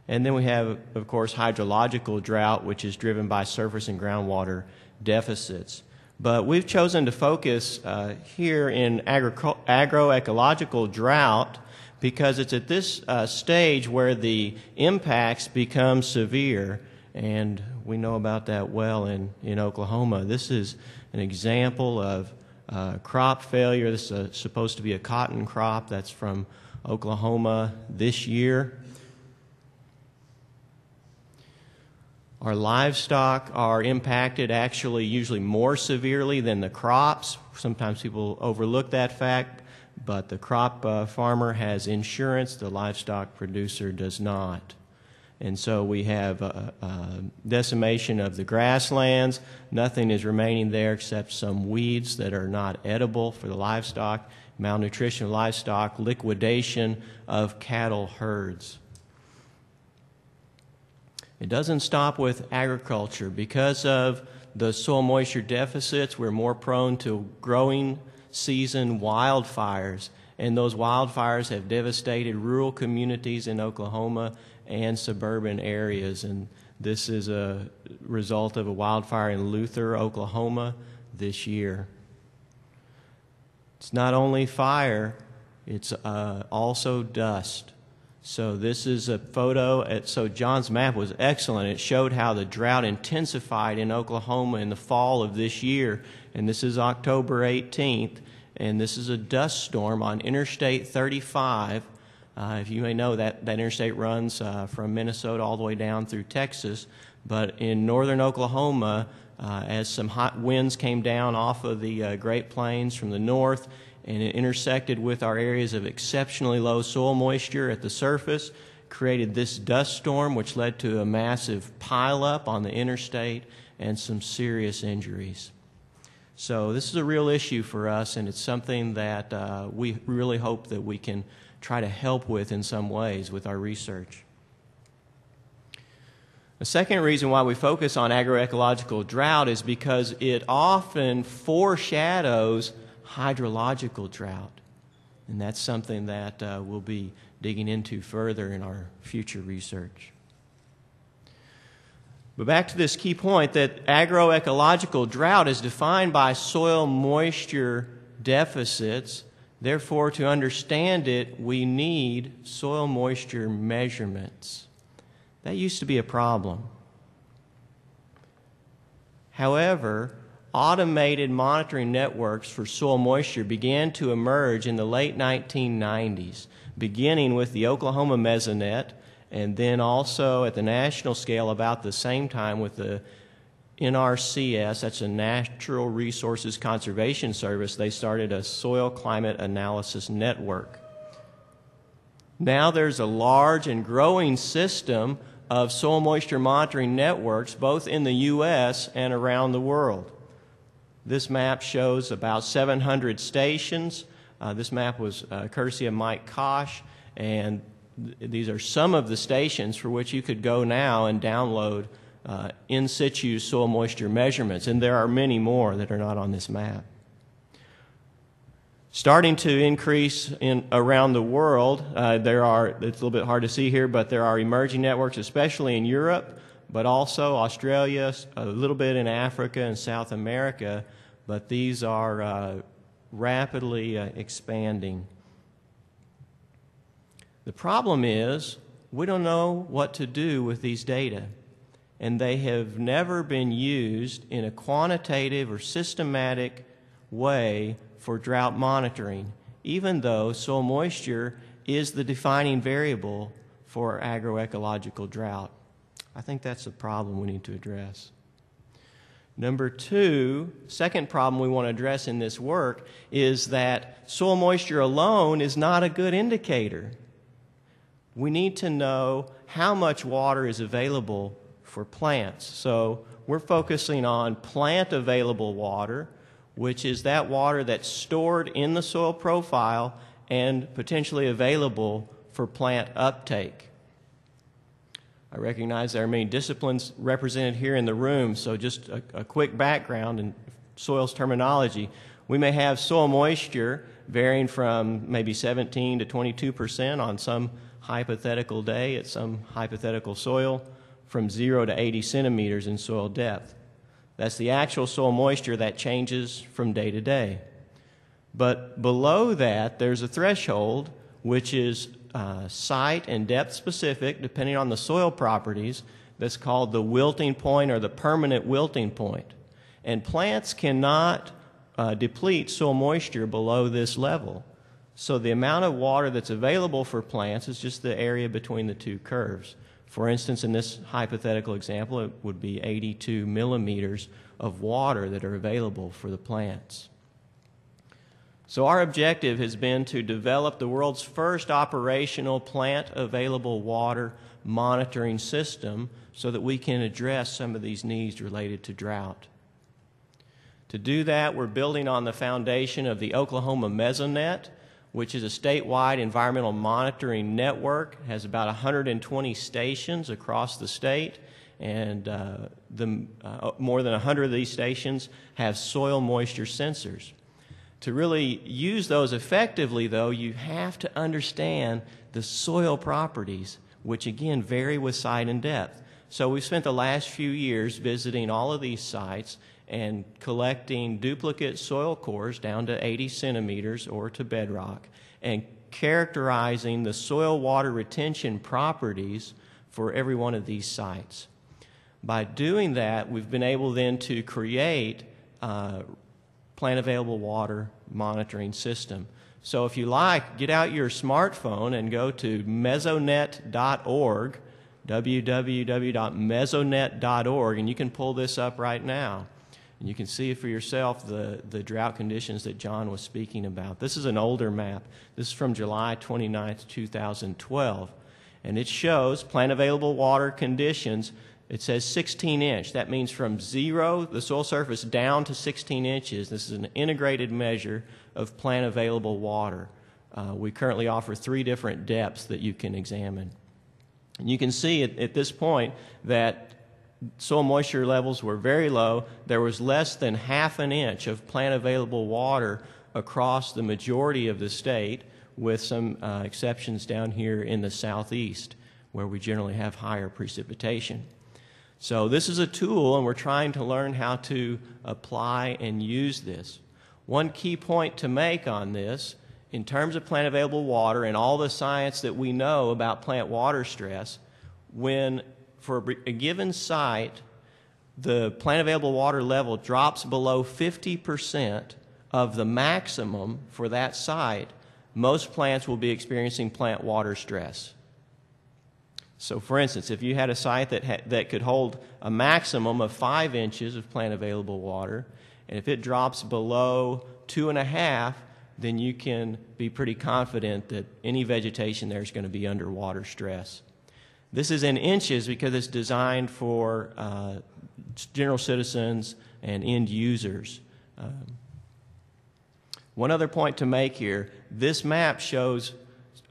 And then we have, of course, hydrological drought, which is driven by surface and groundwater deficits. But we've chosen to focus here in agroecological drought because it's at this stage where the impacts become severe, and we know about that well in Oklahoma. This is an example of crop failure. This is supposed to be a cotton crop that's from Oklahoma this year. Our livestock are impacted actually usually more severely than the crops. Sometimes people overlook that fact, but the crop farmer has insurance, the livestock producer does not. And so we have decimation of the grasslands. Nothing is remaining there except some weeds that are not edible for the livestock, malnutrition of livestock, liquidation of cattle herds. It doesn't stop with agriculture. Because of the soil moisture deficits, we're more prone to growing season wildfires, and those wildfires have devastated rural communities in Oklahoma and suburban areas. And this is a result of a wildfire in Luther, Oklahoma this year. It's not only fire, it's also dust. So this is a photo. So John's map was excellent. It showed how the drought intensified in Oklahoma in the fall of this year. And this is October 18th. And this is a dust storm on Interstate 35. If you may know, that interstate runs from Minnesota all the way down through Texas. But in northern Oklahoma, as some hot winds came down off of the Great Plains from the north, and it intersected with our areas of exceptionally low soil moisture at the surface, created this dust storm, which led to a massive pileup on the interstate and some serious injuries. So this is a real issue for us, and it's something that we really hope that we can try to help with in some ways with our research. The second reason why we focus on agroecological drought is because it often foreshadows hydrological drought. And that's something that we'll be digging into further in our future research. But back to this key point that agroecological drought is defined by soil moisture deficits. Therefore, to understand it, we need soil moisture measurements. That used to be a problem. However, automated monitoring networks for soil moisture began to emerge in the late 1990s, beginning with the Oklahoma Mesonet, and then also at the national scale about the same time with the NRCS, that's a Natural Resources Conservation Service. They started a soil climate analysis network. Now there's a large and growing system of soil moisture monitoring networks both in the U.S. and around the world. This map shows about 700 stations. This map was courtesy of Mike Kosh, and these are some of the stations for which you could go now and download in situ soil moisture measurements, and there are many more that are not on this map. Starting to increase around the world, it's a little bit hard to see here, but there are emerging networks, especially in Europe, but also Australia, a little bit in Africa and South America, but these are rapidly expanding. The problem is we don't know what to do with these data, and they have never been used in a quantitative or systematic way for drought monitoring, even though soil moisture is the defining variable for agroecological drought. I think that's a problem we need to address. Number two, second problem we want to address in this work is that soil moisture alone is not a good indicator. We need to know how much water is available for plants. So we're focusing on plant available water, which is that water that's stored in the soil profile and potentially available for plant uptake. I recognize there are many disciplines represented here in the room, so just a quick background in soils terminology. We may have soil moisture varying from maybe 17 to 22% on some hypothetical day at some hypothetical soil, from 0 to 80 centimeters in soil depth. That's the actual soil moisture that changes from day to day. But below that, there's a threshold which is site and depth specific, depending on the soil properties, that's called the wilting point or the permanent wilting point. And plants cannot deplete soil moisture below this level. So the amount of water that's available for plants is just the area between the two curves. For instance, in this hypothetical example, it would be 82 millimeters of water that are available for the plants. So our objective has been to develop the world's first operational plant available water monitoring system so that we can address some of these needs related to drought. To do that, we're building on the foundation of the Oklahoma Mesonet, which is a statewide environmental monitoring network. It has about 120 stations across the state, and more than 100 of these stations have soil moisture sensors. To really use those effectively, though, you have to understand the soil properties, which again vary with site and depth. So we've spent the last few years visiting all of these sites and collecting duplicate soil cores down to 80 centimeters or to bedrock and characterizing the soil water retention properties for every one of these sites. By doing that, we've been able then to create plant available water monitoring system. So if you like, get out your smartphone and go to mesonet.org, www.mesonet.org, and you can pull this up right now. And you can see for yourself the drought conditions that John was speaking about. This is an older map. This is from July 29th, 2012. And it shows plant available water conditions. It says 16-inch. That means from zero, the soil surface, down to 16 inches. This is an integrated measure of plant available water. We currently offer 3 different depths that you can examine. And you can see at this point that soil moisture levels were very low. There was less than half an inch of plant available water across the majority of the state, with some exceptions down here in the southeast, where we generally have higher precipitation. So this is a tool, and we're trying to learn how to apply and use this. One key point to make on this, in terms of plant available water and all the science that we know about plant water stress, when for a given site the plant available water level drops below 50% of the maximum for that site, most plants will be experiencing plant water stress. So for instance, if you had a site that could hold a maximum of 5 inches of plant available water, and if it drops below 2.5, then you can be pretty confident that any vegetation there is going to be under water stress. This is in inches because it's designed for general citizens and end users. One other point to make here, this map shows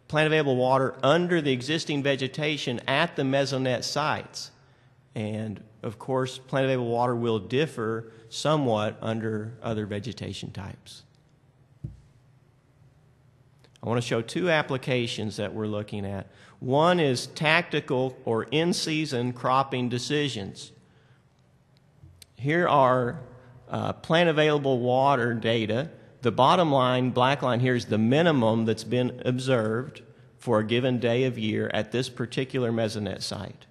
plant available water under the existing vegetation at the mesonet sites. And of course, plant available water will differ somewhat under other vegetation types. I want to show 2 applications that we're looking at. One is tactical or in-season cropping decisions. Here are plant available water data. The bottom line, black line here, is the minimum that's been observed for a given day of year at this particular mesonet site.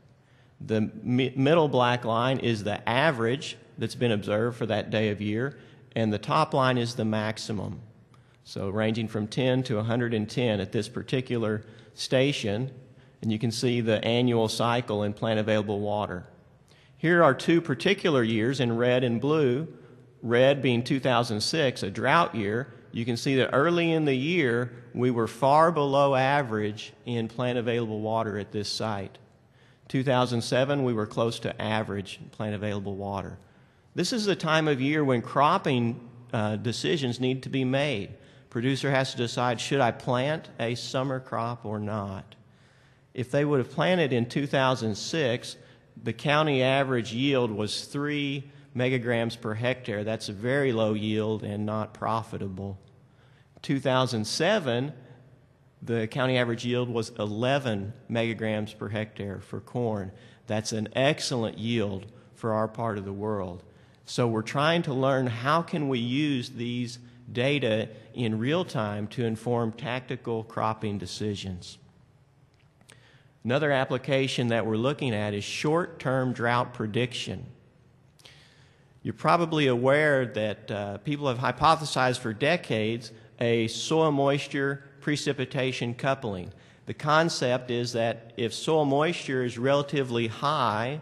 The middle black line is the average that's been observed for that day of year, and the top line is the maximum. So ranging from 10 to 110 at this particular station, and you can see the annual cycle in plant available water. Here are 2 particular years in red and blue. Red being 2006, a drought year. You can see that early in the year we were far below average in plant available water at this site. 2007 we were close to average in plant available water. This is the time of year when cropping decisions need to be made. Producer has to decide, should I plant a summer crop or not? If they would have planted in 2006, the county average yield was 3 megagrams per hectare. That's a very low yield and not profitable. 2007, the county average yield was 11 megagrams per hectare for corn. That's an excellent yield for our part of the world. So we're trying to learn how can we use these data in real time to inform tactical cropping decisions. Another application that we're looking at is short-term drought prediction. You're probably aware that people have hypothesized for decades a soil moisture precipitation coupling. The concept is that if soil moisture is relatively high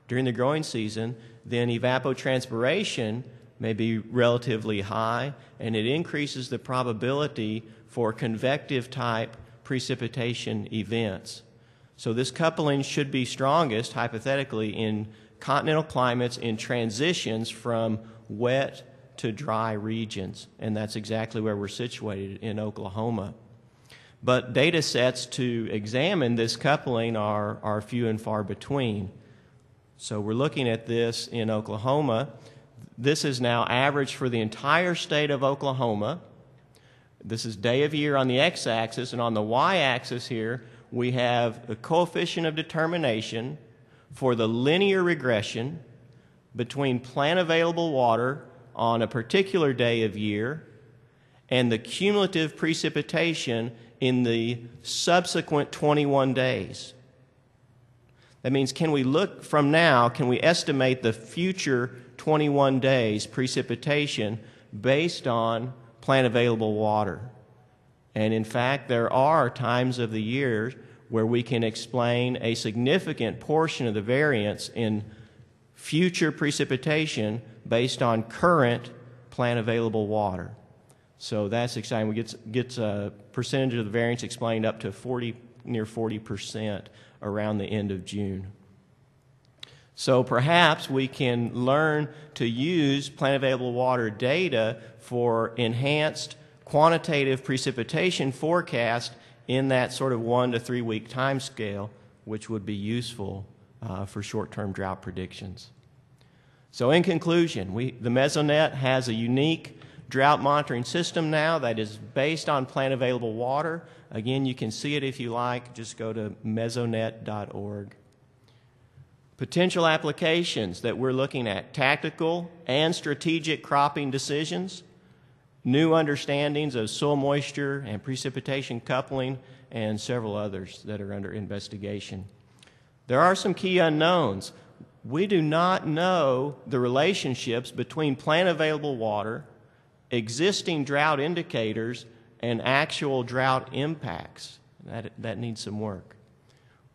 during the growing season, then evapotranspiration may be relatively high, and it increases the probability for convective type precipitation events. So this coupling should be strongest, hypothetically, in continental climates in transitions from wet to dry regions, and that's exactly where we're situated in Oklahoma. But data sets to examine this coupling are few and far between. So we're looking at this in Oklahoma. This is now average for the entire state of Oklahoma. This is day of year on the x-axis, and on the y-axis here we have a coefficient of determination for the linear regression between plant available water on a particular day of year and the cumulative precipitation in the subsequent 21 days. That means, can we look from now, can we estimate the future 21 days precipitation based on plant available water? And in fact, there are times of the year where we can explain a significant portion of the variance in future precipitation based on current plant available water. So that's exciting. We get a percentage of the variance explained up to near 40% around the end of June. So perhaps we can learn to use plant available water data for enhanced quantitative precipitation forecast in that sort of 1 to 3 week time scale which would be useful for short-term drought predictions. So in conclusion, the Mesonet has a unique drought monitoring system now that is based on plant available water. Again, you can see it if you like. Just go to mesonet.org. Potential applications that we're looking at: tactical and strategic cropping decisions, new understandings of soil moisture and precipitation coupling, and several others that are under investigation. There are some key unknowns. We do not know the relationships between plant available water, existing drought indicators, and actual drought impacts. That needs some work.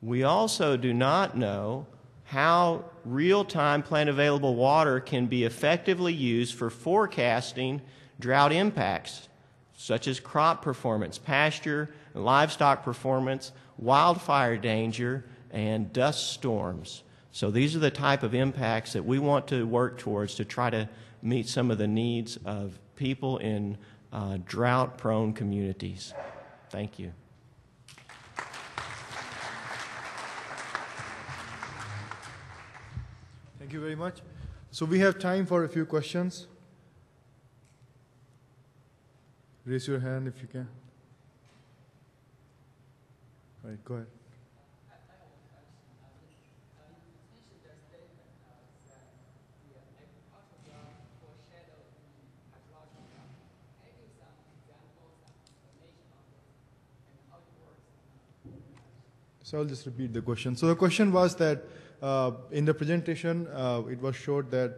We also do not know how real-time plant available water can be effectively used for forecasting drought impacts, such as crop performance, pasture and livestock performance, wildfire danger, and dust storms. So these are the type of impacts that we want to work towards to try to meet some of the needs of people in drought-prone communities. Thank you. Thank you very much. So we have time for a few questions. Raise your hand if you can. All right, go ahead. So I'll just repeat the question. So the question was that in the presentation, it was showed that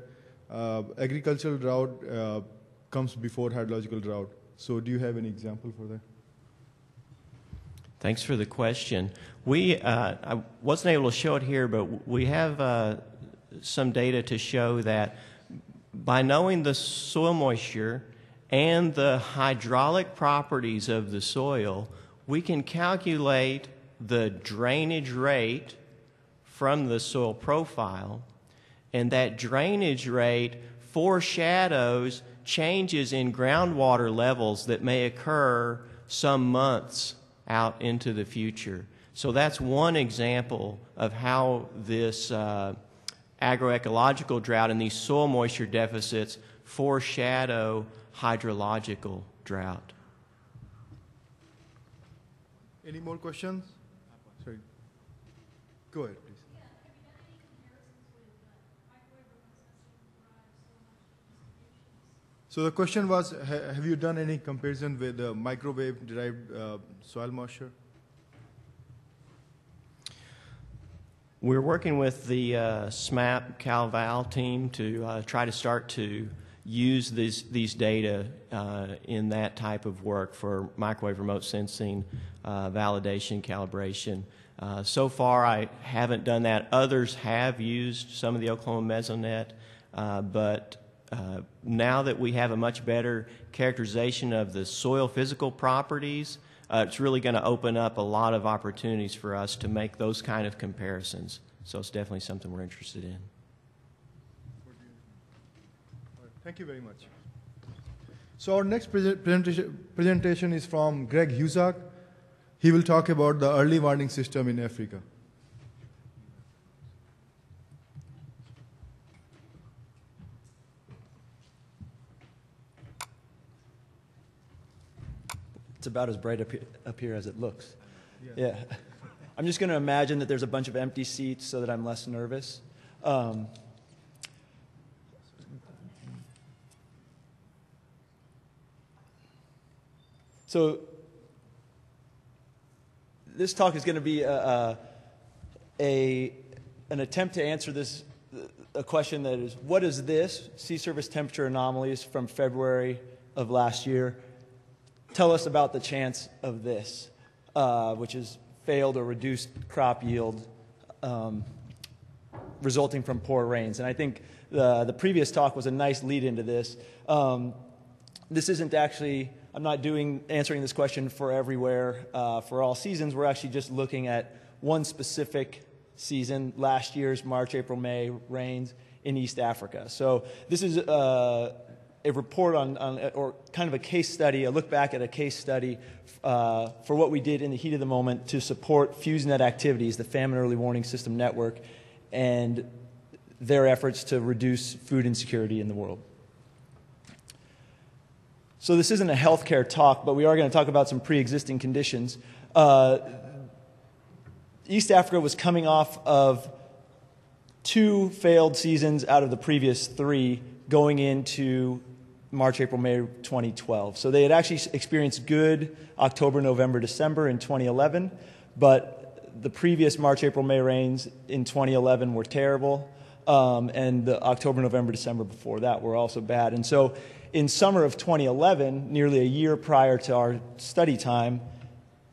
agricultural drought comes before hydrological drought. So do you have any example for that? Thanks for the question. I wasn't able to show it here, but we have some data to show that by knowing the soil moisture and the hydraulic properties of the soil, we can calculate the drainage rate from the soil profile, and that drainage rate foreshadows changes in groundwater levels that may occur some months out into the future. So that's one example of how this agroecological drought and these soil moisture deficits foreshadow hydrological drought. Any more questions? Sorry. Go ahead, please. So the question was, have you done any comparison with microwave-derived soil moisture? We're working with the SMAP CalVal team to try to start to use these data in that type of work for microwave remote sensing, validation, calibration. So far, I haven't done that. Others have used some of the Oklahoma Mesonet, but now that we have a much better characterization of the soil physical properties, it's really going to open up a lot of opportunities for us to make those kind of comparisons. So it's definitely something we're interested in. Thank you very much. So our next presentation is from Greg Husak. He will talk about the early warning system in Africa. It's about as bright up here as it looks. Yeah. I'm just going to imagine that there's a bunch of empty seats so that I'm less nervous. So this talk is going to be an attempt to answer a question that is, what is this? Sea surface temperature anomalies from February of last year tell us about the chance of this, which is failed or reduced crop yield resulting from poor rains. And I think the previous talk was a nice lead into this. This isn't actually, I'm not answering this question for everywhere, for all seasons. We're actually just looking at one specific season, last year's March, April, May rains in East Africa. So this is a report or kind of a case study, a look back at a case study for what we did in the heat of the moment to support FuseNet activities, the Famine Early Warning System Network, and their efforts to reduce food insecurity in the world. So this isn't a healthcare talk, but we are going to talk about some pre-existing conditions. East Africa was coming off of 2 failed seasons out of the previous 3 going into March, April, May 2012. So they had actually experienced good October, November, December in 2011, but the previous March, April, May rains in 2011 were terrible, and the October, November, December before that were also bad. And so in summer of 2011, nearly a year prior to our study time,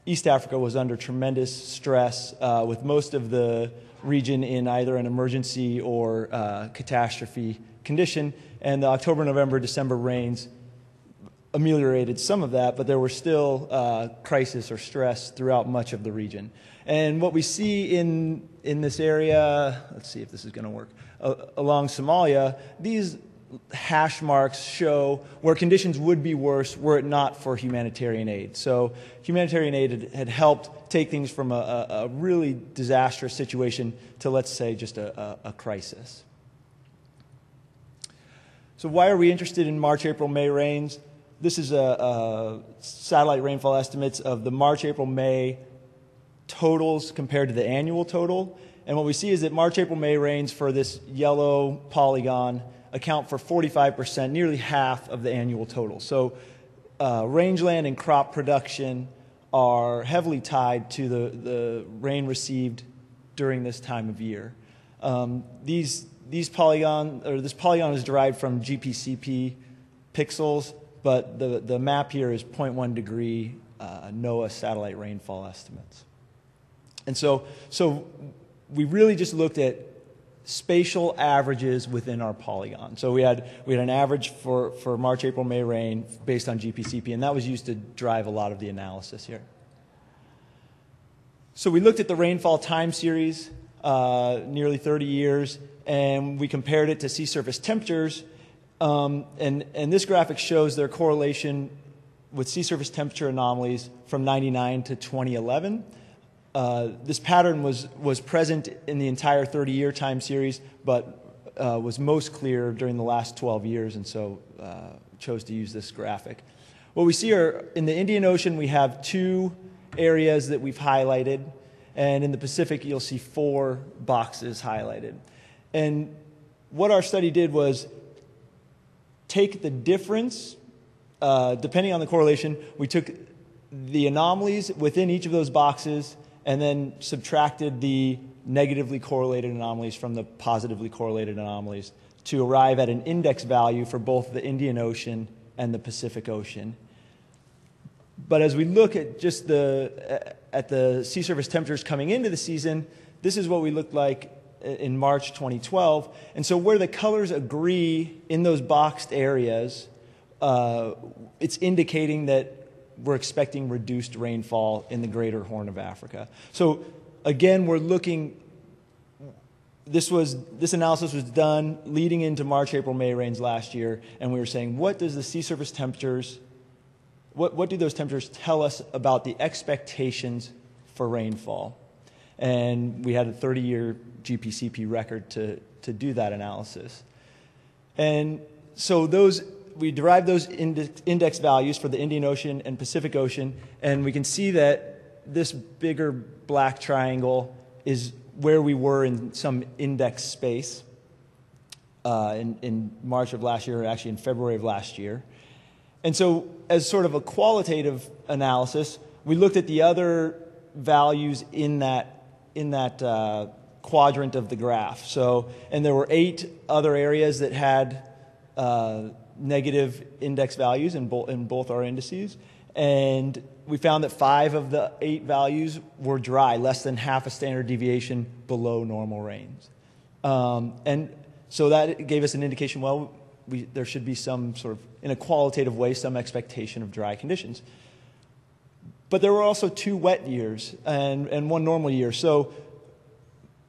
East Africa was under tremendous stress, with most of the region in either an emergency or catastrophe condition, and the October, November, December rains ameliorated some of that, but there were still crisis or stress throughout much of the region. And what we see in this area, let's see if this is going to work, along Somalia, these hash marks show where conditions would be worse were it not for humanitarian aid. So humanitarian aid had helped take things from a really disastrous situation to, let's say, just a crisis. So why are we interested in March, April, May rains? This is a satellite rainfall estimates of the March, April, May totals compared to the annual total. And what we see is that March, April, May rains for this yellow polygon account for 45%, nearly half of the annual total. So rangeland and crop production are heavily tied to the rain received during this time of year. This polygon is derived from GPCP pixels, but the map here is 0.1 degree NOAA satellite rainfall estimates. And so we really just looked at spatial averages within our polygon. So we had an average for March, April, May rain based on GPCP, and that was used to drive a lot of the analysis here. So we looked at the rainfall time series, nearly 30 years, and we compared it to sea surface temperatures. And this graphic shows their correlation with sea surface temperature anomalies from 99 to 2011. This pattern was present in the entire 30-year time series, but was most clear during the last 12 years, and so chose to use this graphic. What we see are, in the Indian Ocean, we have 2 areas that we've highlighted, and in the Pacific, you'll see 4 boxes highlighted. And what our study did was take the difference, depending on the correlation, we took the anomalies within each of those boxes and then subtracted the negatively correlated anomalies from the positively correlated anomalies to arrive at an index value for both the Indian Ocean and the Pacific Ocean. But as we look at just at the sea surface temperatures coming into the season, this is what we looked like in March 2012. And so where the colors agree in those boxed areas, it's indicating that we're expecting reduced rainfall in the greater Horn of Africa. So again, we're looking, this analysis was done leading into March, April, May rains last year, and we were saying, what does the sea surface temperatures, what do those temperatures tell us about the expectations for rainfall? And we had a 30-year GPCP record to do that analysis. And so we derived those index values for the Indian Ocean and Pacific Ocean, and we can see that this bigger black triangle is where we were in some index space in March of last year, or actually in February of last year. And so as sort of a qualitative analysis, we looked at the other values in that quadrant of the graph. So, and there were 8 other areas that had negative index values in both our indices, and we found that 5 of the 8 values were dry, less than half a standard deviation below normal rains. And so that gave us an indication, well, there should be some sort of, in a qualitative way, some expectation of dry conditions. But there were also 2 wet years and 1 normal year. So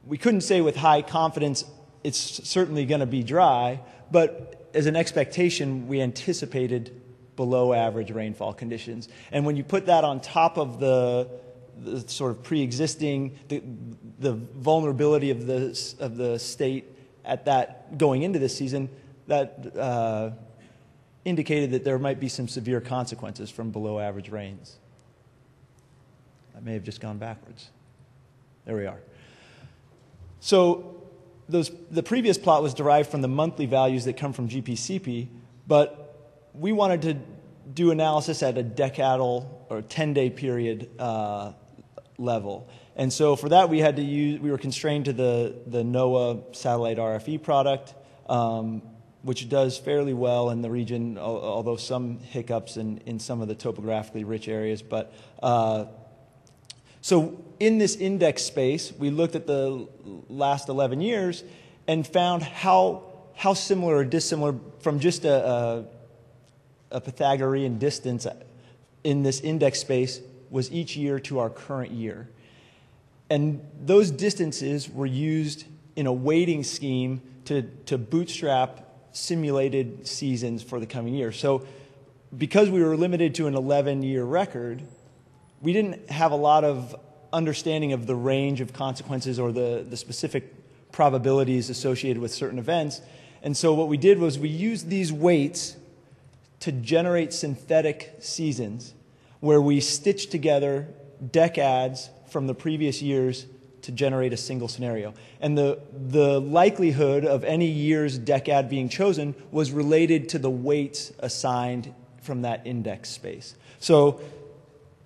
we couldn't say with high confidence it's certainly going to be dry, but as an expectation, we anticipated below average rainfall conditions. And when you put that on top of the sort of pre-existing, the vulnerability of the state at that going into this season, that indicated that there might be some severe consequences from below average rains. I may have just gone backwards. There we are. So the previous plot was derived from the monthly values that come from GPCP, but we wanted to do analysis at a decadal or 10-day period level. And so for that, we were constrained to the NOAA satellite RFE product, which does fairly well in the region, although some hiccups in some of the topographically rich areas. But so in this index space, we looked at the last 11 years and found how similar or dissimilar from just a Pythagorean distance in this index space was each year to our current year. And those distances were used in a weighting scheme to bootstrap simulated seasons for the coming year. So because we were limited to an 11-year record, we didn't have a lot of understanding of the range of consequences or the specific probabilities associated with certain events. And so what we did was we used these weights to generate synthetic seasons where we stitched together decades from the previous years to generate a single scenario. And the likelihood of any year's decade being chosen was related to the weights assigned from that index space. So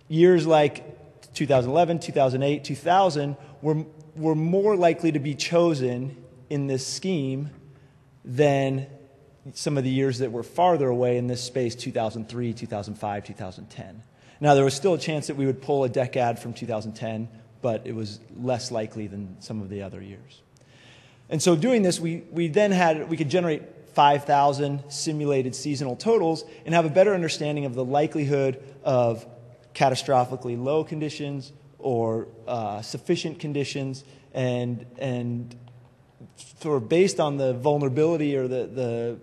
years like 2011, 2008, 2000 were more likely to be chosen in this scheme than some of the years that were farther away in this space, 2003, 2005, 2010. Now, there was still a chance that we would pull a decade from 2010, but it was less likely than some of the other years. And so doing this, we could generate 5,000 simulated seasonal totals and have a better understanding of the likelihood of catastrophically low conditions or sufficient conditions, and sort of based on the vulnerability or the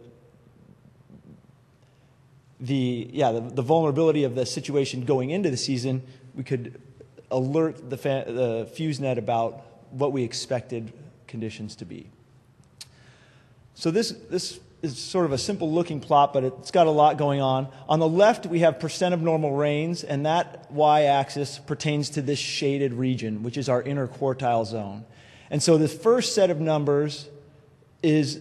vulnerability of the situation going into the season, we could alert the FuseNet about what we expected conditions to be. So this is sort of a simple looking plot, but it's got a lot going on. On the left, we have percent of normal rains, and that y-axis pertains to this shaded region, which is our inner quartile zone. And so the first set of numbers is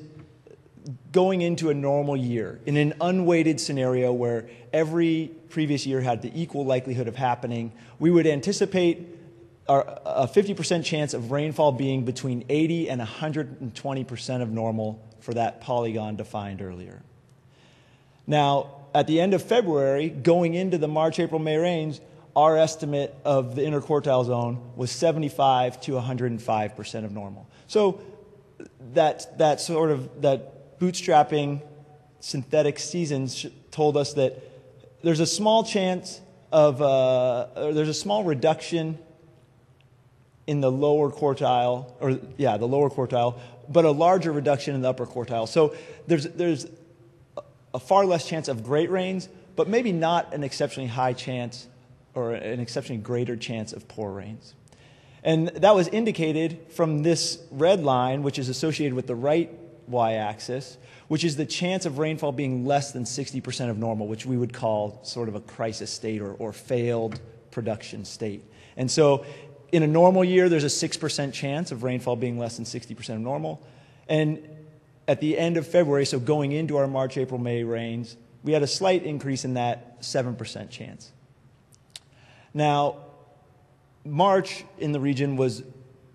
going into a normal year in an unweighted scenario where every previous year had the equal likelihood of happening. We would anticipate a 50% chance of rainfall being between 80 and 120% of normal for that polygon defined earlier. Now, at the end of February, going into the March, April, May rains, our estimate of the inner quartile zone was 75 to 105% of normal. So that bootstrapping synthetic seasons told us that there's a small chance of there's a small reduction in the lower quartile, the lower quartile, but a larger reduction in the upper quartile. So there's a far less chance of great rains, but maybe not an exceptionally high chance or an exceptionally greater chance of poor rains. And that was indicated from this red line, which is associated with the right y-axis, which is the chance of rainfall being less than 60% of normal, which we would call sort of a crisis state or failed production state. And so in a normal year, there's a 6% chance of rainfall being less than 60% of normal. And at the end of February, so going into our March, April, May rains, we had a slight increase in that 7% chance. Now, March in the region was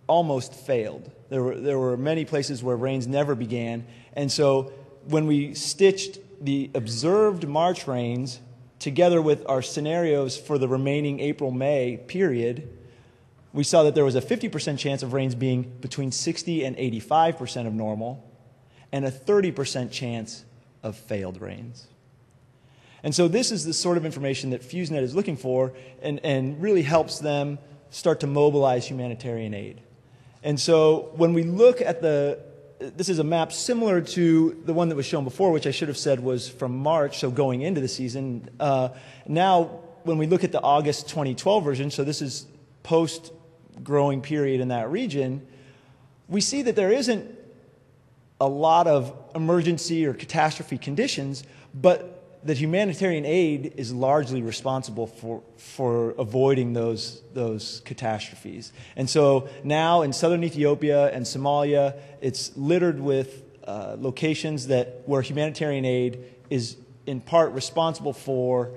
almost failed. There were many places where rains never began. And so when we stitched the observed March rains together with our scenarios for the remaining April-May period, we saw that there was a 50% chance of rains being between 60 and 85% of normal, and a 30% chance of failed rains. And so this is the sort of information that FuseNet is looking for and really helps them start to mobilize humanitarian aid. And so when we look at the this is a map similar to the one that was shown before, which I should have said was from March, so going into the season. Now, when we look at the August 2012 version, so this is post-growing period in that region, we see that there isn't a lot of emergency or catastrophe conditions, but that humanitarian aid is largely responsible for avoiding those catastrophes. And so now in southern Ethiopia and Somalia, it's littered with locations where humanitarian aid is in part responsible for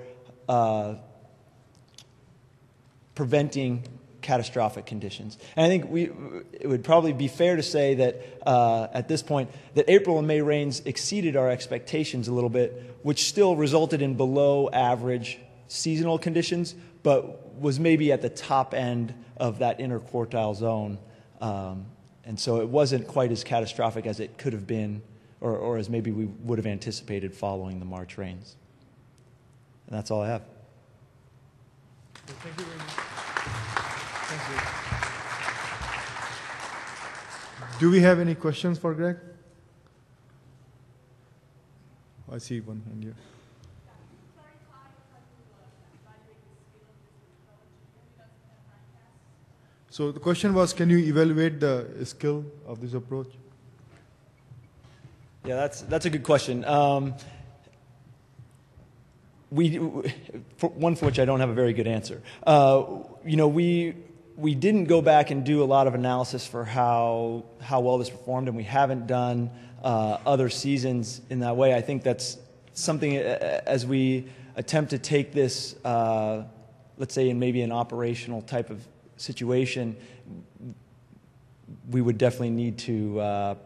preventing catastrophic conditions. And I think it would probably be fair to say that at this point that April and May rains exceeded our expectations a little bit, which still resulted in below average seasonal conditions, but was maybe at the top end of that interquartile zone. And so it wasn't quite as catastrophic as it could have been, or as maybe we would have anticipated following the March rains. And that's all I have. Thank you very much. Thank you. Do we have any questions for Greg? I see one hand here. So the question was, can you evaluate the skill of this approach? Yeah, that's a good question. One for which I don't have a very good answer. We didn't go back and do a lot of analysis for how well this performed, and we haven't done other seasons in that way. I think that's something as we attempt to take this, let's say, in maybe an operational type of situation, we would definitely need to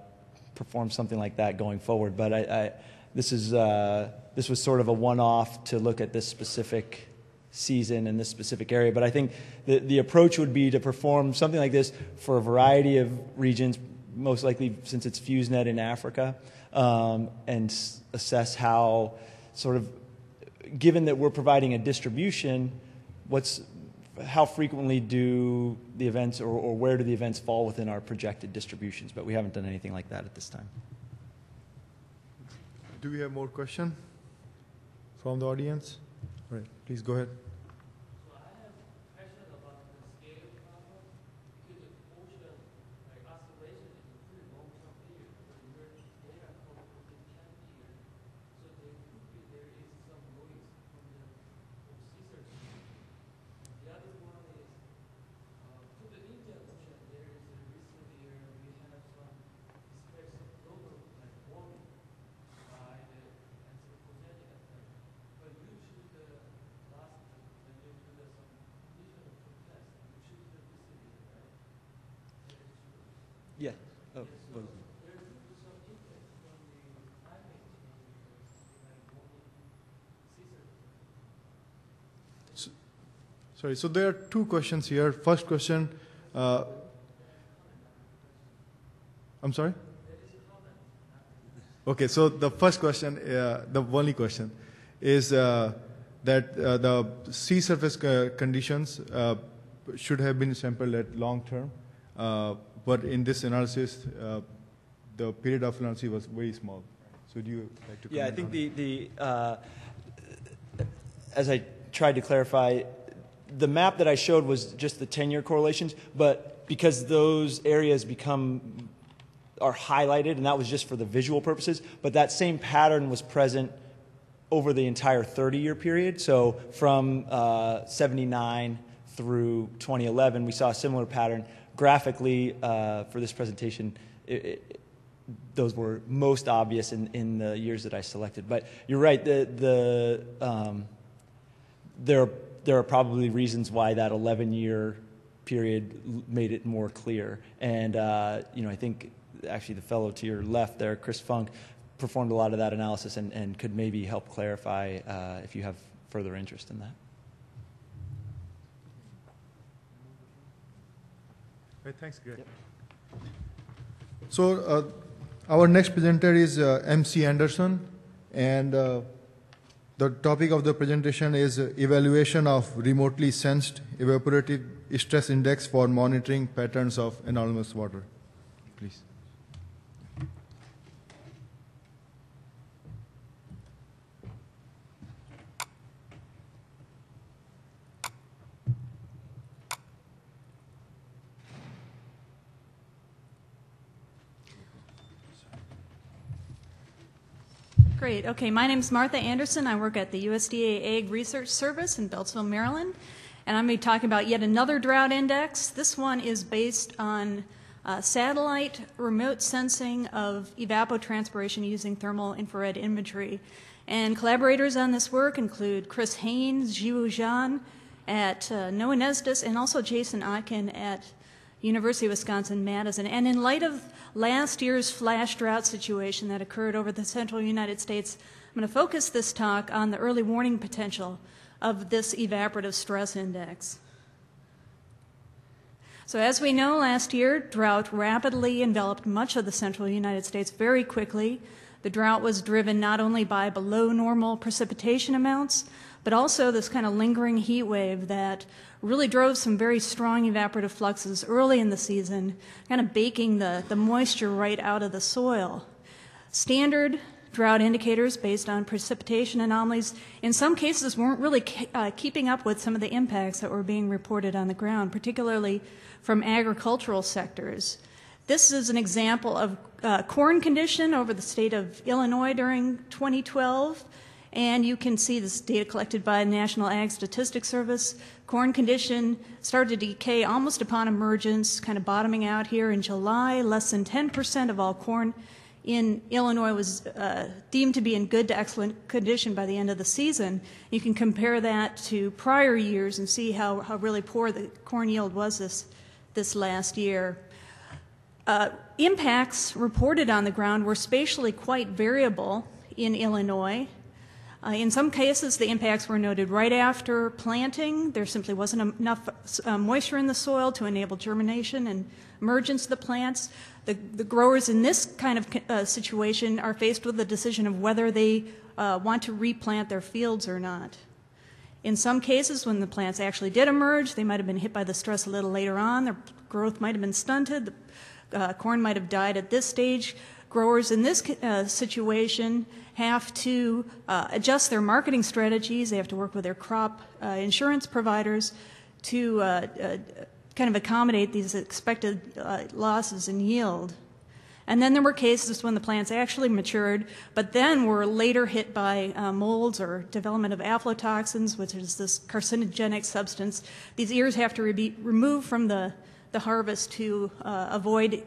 perform something like that going forward. But this was sort of a one-off to look at this specific season in this specific area. But I think the approach would be to perform something like this for a variety of regions, most likely since it's FuseNet in Africa, and assess how sort of, given that we're providing a distribution, how frequently do the events or where do the events fall within our projected distributions? But we haven't done anything like that at this time. Do we have more questions from the audience? All right, please go ahead. So I have a question about the scale problem, because the ocean, like oscillation is a pretty long-term period, but emerging data comes within 10 years, so there is some noise from the sea surface. The other one is, to the Indian Ocean, there is a recent year we have some effects of global warming by the anthropogenic effect. But usually the last, when you do some conditional forecast, you choose the vicinity, right? Yeah. Oh, There could be some impact from the climate change, like warming sea surface. Sorry, so there are two questions here. First question, I'm sorry? Okay, so the first question, the only question, is that the sea surface conditions should have been sampled at long term, but in this analysis, the period of analysis was very small. So do you like to comment? Yeah, I think as I tried to clarify, the map that I showed was just the 10-year correlations, but because those areas are highlighted, and that was just for the visual purposes, but that same pattern was present over the entire 30-year period. So from 79 through 2011, we saw a similar pattern. Graphically, for this presentation, those were most obvious in the years that I selected. But you're right, there are probably reasons why that 11-year period made it more clear. And I think actually the fellow to your left there, Chris Funk, performed a lot of that analysis and could maybe help clarify if you have further interest in that. Right, thanks, Greg. Yep. So our next presenter is MC Anderson, and the topic of the presentation is evaluation of remotely sensed evaporative stress index for monitoring patterns of anomalous water. Please. Great. Okay, my name is Martha Anderson. I work at the USDA Ag Research Service in Beltsville, Maryland. And I'm going to be talking about yet another drought index. This one is based on satellite remote sensing of evapotranspiration using thermal infrared imagery. And collaborators on this work include Chris Haynes, Jiwoo Zhan at NLDAS, and also Jason Otkin at University of Wisconsin-Madison. And in light of last year's flash drought situation that occurred over the central United States, I'm going to focus this talk on the early warning potential of this evaporative stress index. So as we know, last year, drought rapidly enveloped much of the central United States very quickly. The drought was driven not only by below normal precipitation amounts, but also this kind of lingering heat wave that really drove some very strong evaporative fluxes early in the season, kind of baking the moisture right out of the soil. Standard drought indicators based on precipitation anomalies in some cases weren't really keeping up with some of the impacts that were being reported on the ground, particularly from agricultural sectors. This is an example of corn condition over the state of Illinois during 2012. And you can see this data collected by the National Ag Statistics Service. Corn condition started to decay almost upon emergence, kind of bottoming out here in July. Less than 10% of all corn in Illinois was deemed to be in good to excellent condition by the end of the season. You can compare that to prior years and see how really poor the corn yield was this last year. Impacts reported on the ground were spatially quite variable in Illinois. In some cases, the impacts were noted right after planting. There simply wasn't enough moisture in the soil to enable germination and emergence of the plants. The growers in this kind of situation are faced with the decision of whether they want to replant their fields or not. In some cases, when the plants actually did emerge, they might have been hit by the stress a little later on. Their growth might have been stunted. The corn might have died at this stage. Growers in this situation have to adjust their marketing strategies. They have to work with their crop insurance providers to kind of accommodate these expected losses in yield. And then there were cases when the plants actually matured, but then were later hit by molds or development of aflatoxins, which is this carcinogenic substance. These ears have to be removed from the harvest to avoid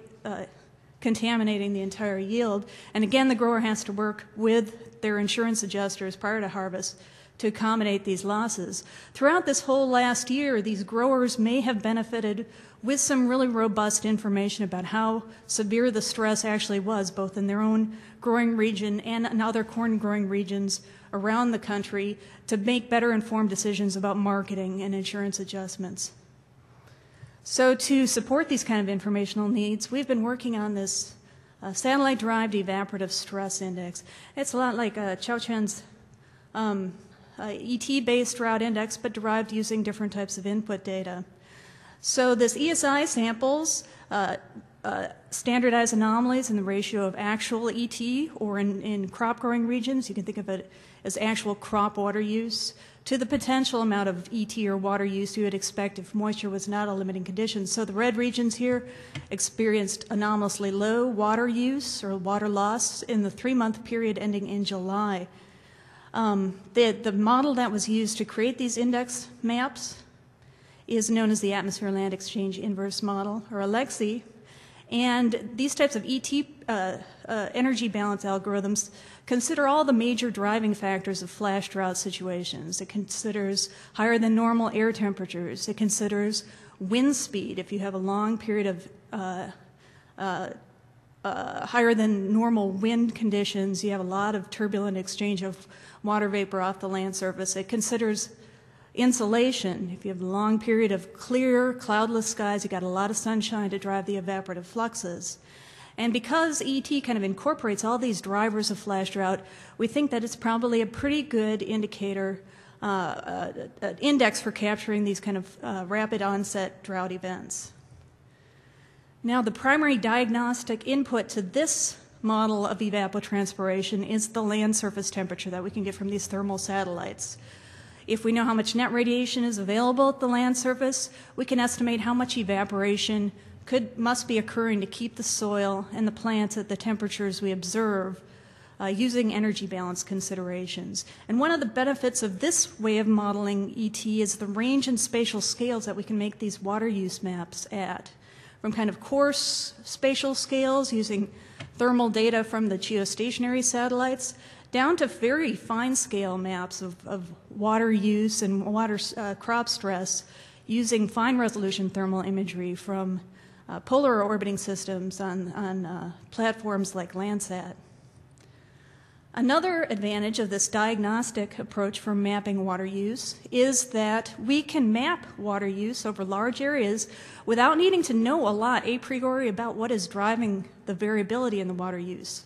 contaminating the entire yield. And again, the grower has to work with their insurance adjusters prior to harvest to accommodate these losses. Throughout this whole last year, these growers may have benefited with some really robust information about how severe the stress actually was, both in their own growing region and in other corn growing regions around the country, to make better informed decisions about marketing and insurance adjustments. So to support these kind of informational needs, we've been working on this satellite-derived evaporative stress index. It's a lot like Chao Chen's ET-based drought index, but derived using different types of input data. So this ESI samples standardized anomalies in the ratio of actual ET, or in crop-growing regions, you can think of it as actual crop water use, to the potential amount of ET or water use you would expect if moisture was not a limiting condition. So the red regions here experienced anomalously low water use or water loss in the 3-month period ending in July. The model that was used to create these index maps is known as the Atmosphere-Land Exchange Inverse Model, or ALEXI. And these types of ET energy balance algorithms consider all the major driving factors of flash drought situations. It considers higher than normal air temperatures. It considers wind speed. If you have a long period of higher than normal wind conditions, you have a lot of turbulent exchange of water vapor off the land surface. It considers insolation. If you have a long period of clear, cloudless skies, you've got a lot of sunshine to drive the evaporative fluxes. And because ET kind of incorporates all these drivers of flash drought, we think that it's probably a pretty good indicator, index for capturing these kind of rapid onset drought events. Now, the primary diagnostic input to this model of evapotranspiration is the land surface temperature that we can get from these thermal satellites. If we know how much net radiation is available at the land surface, we can estimate how much evaporation must be occurring to keep the soil and the plants at the temperatures we observe using energy balance considerations. And one of the benefits of this way of modeling ET is the range and spatial scales that we can make these water use maps at. From kind of coarse spatial scales using thermal data from the geostationary satellites down to very fine scale maps of water use and water crop stress using fine resolution thermal imagery from polar orbiting systems on platforms like Landsat. Another advantage of this diagnostic approach for mapping water use is that we can map water use over large areas without needing to know a lot a priori about what is driving the variability in the water use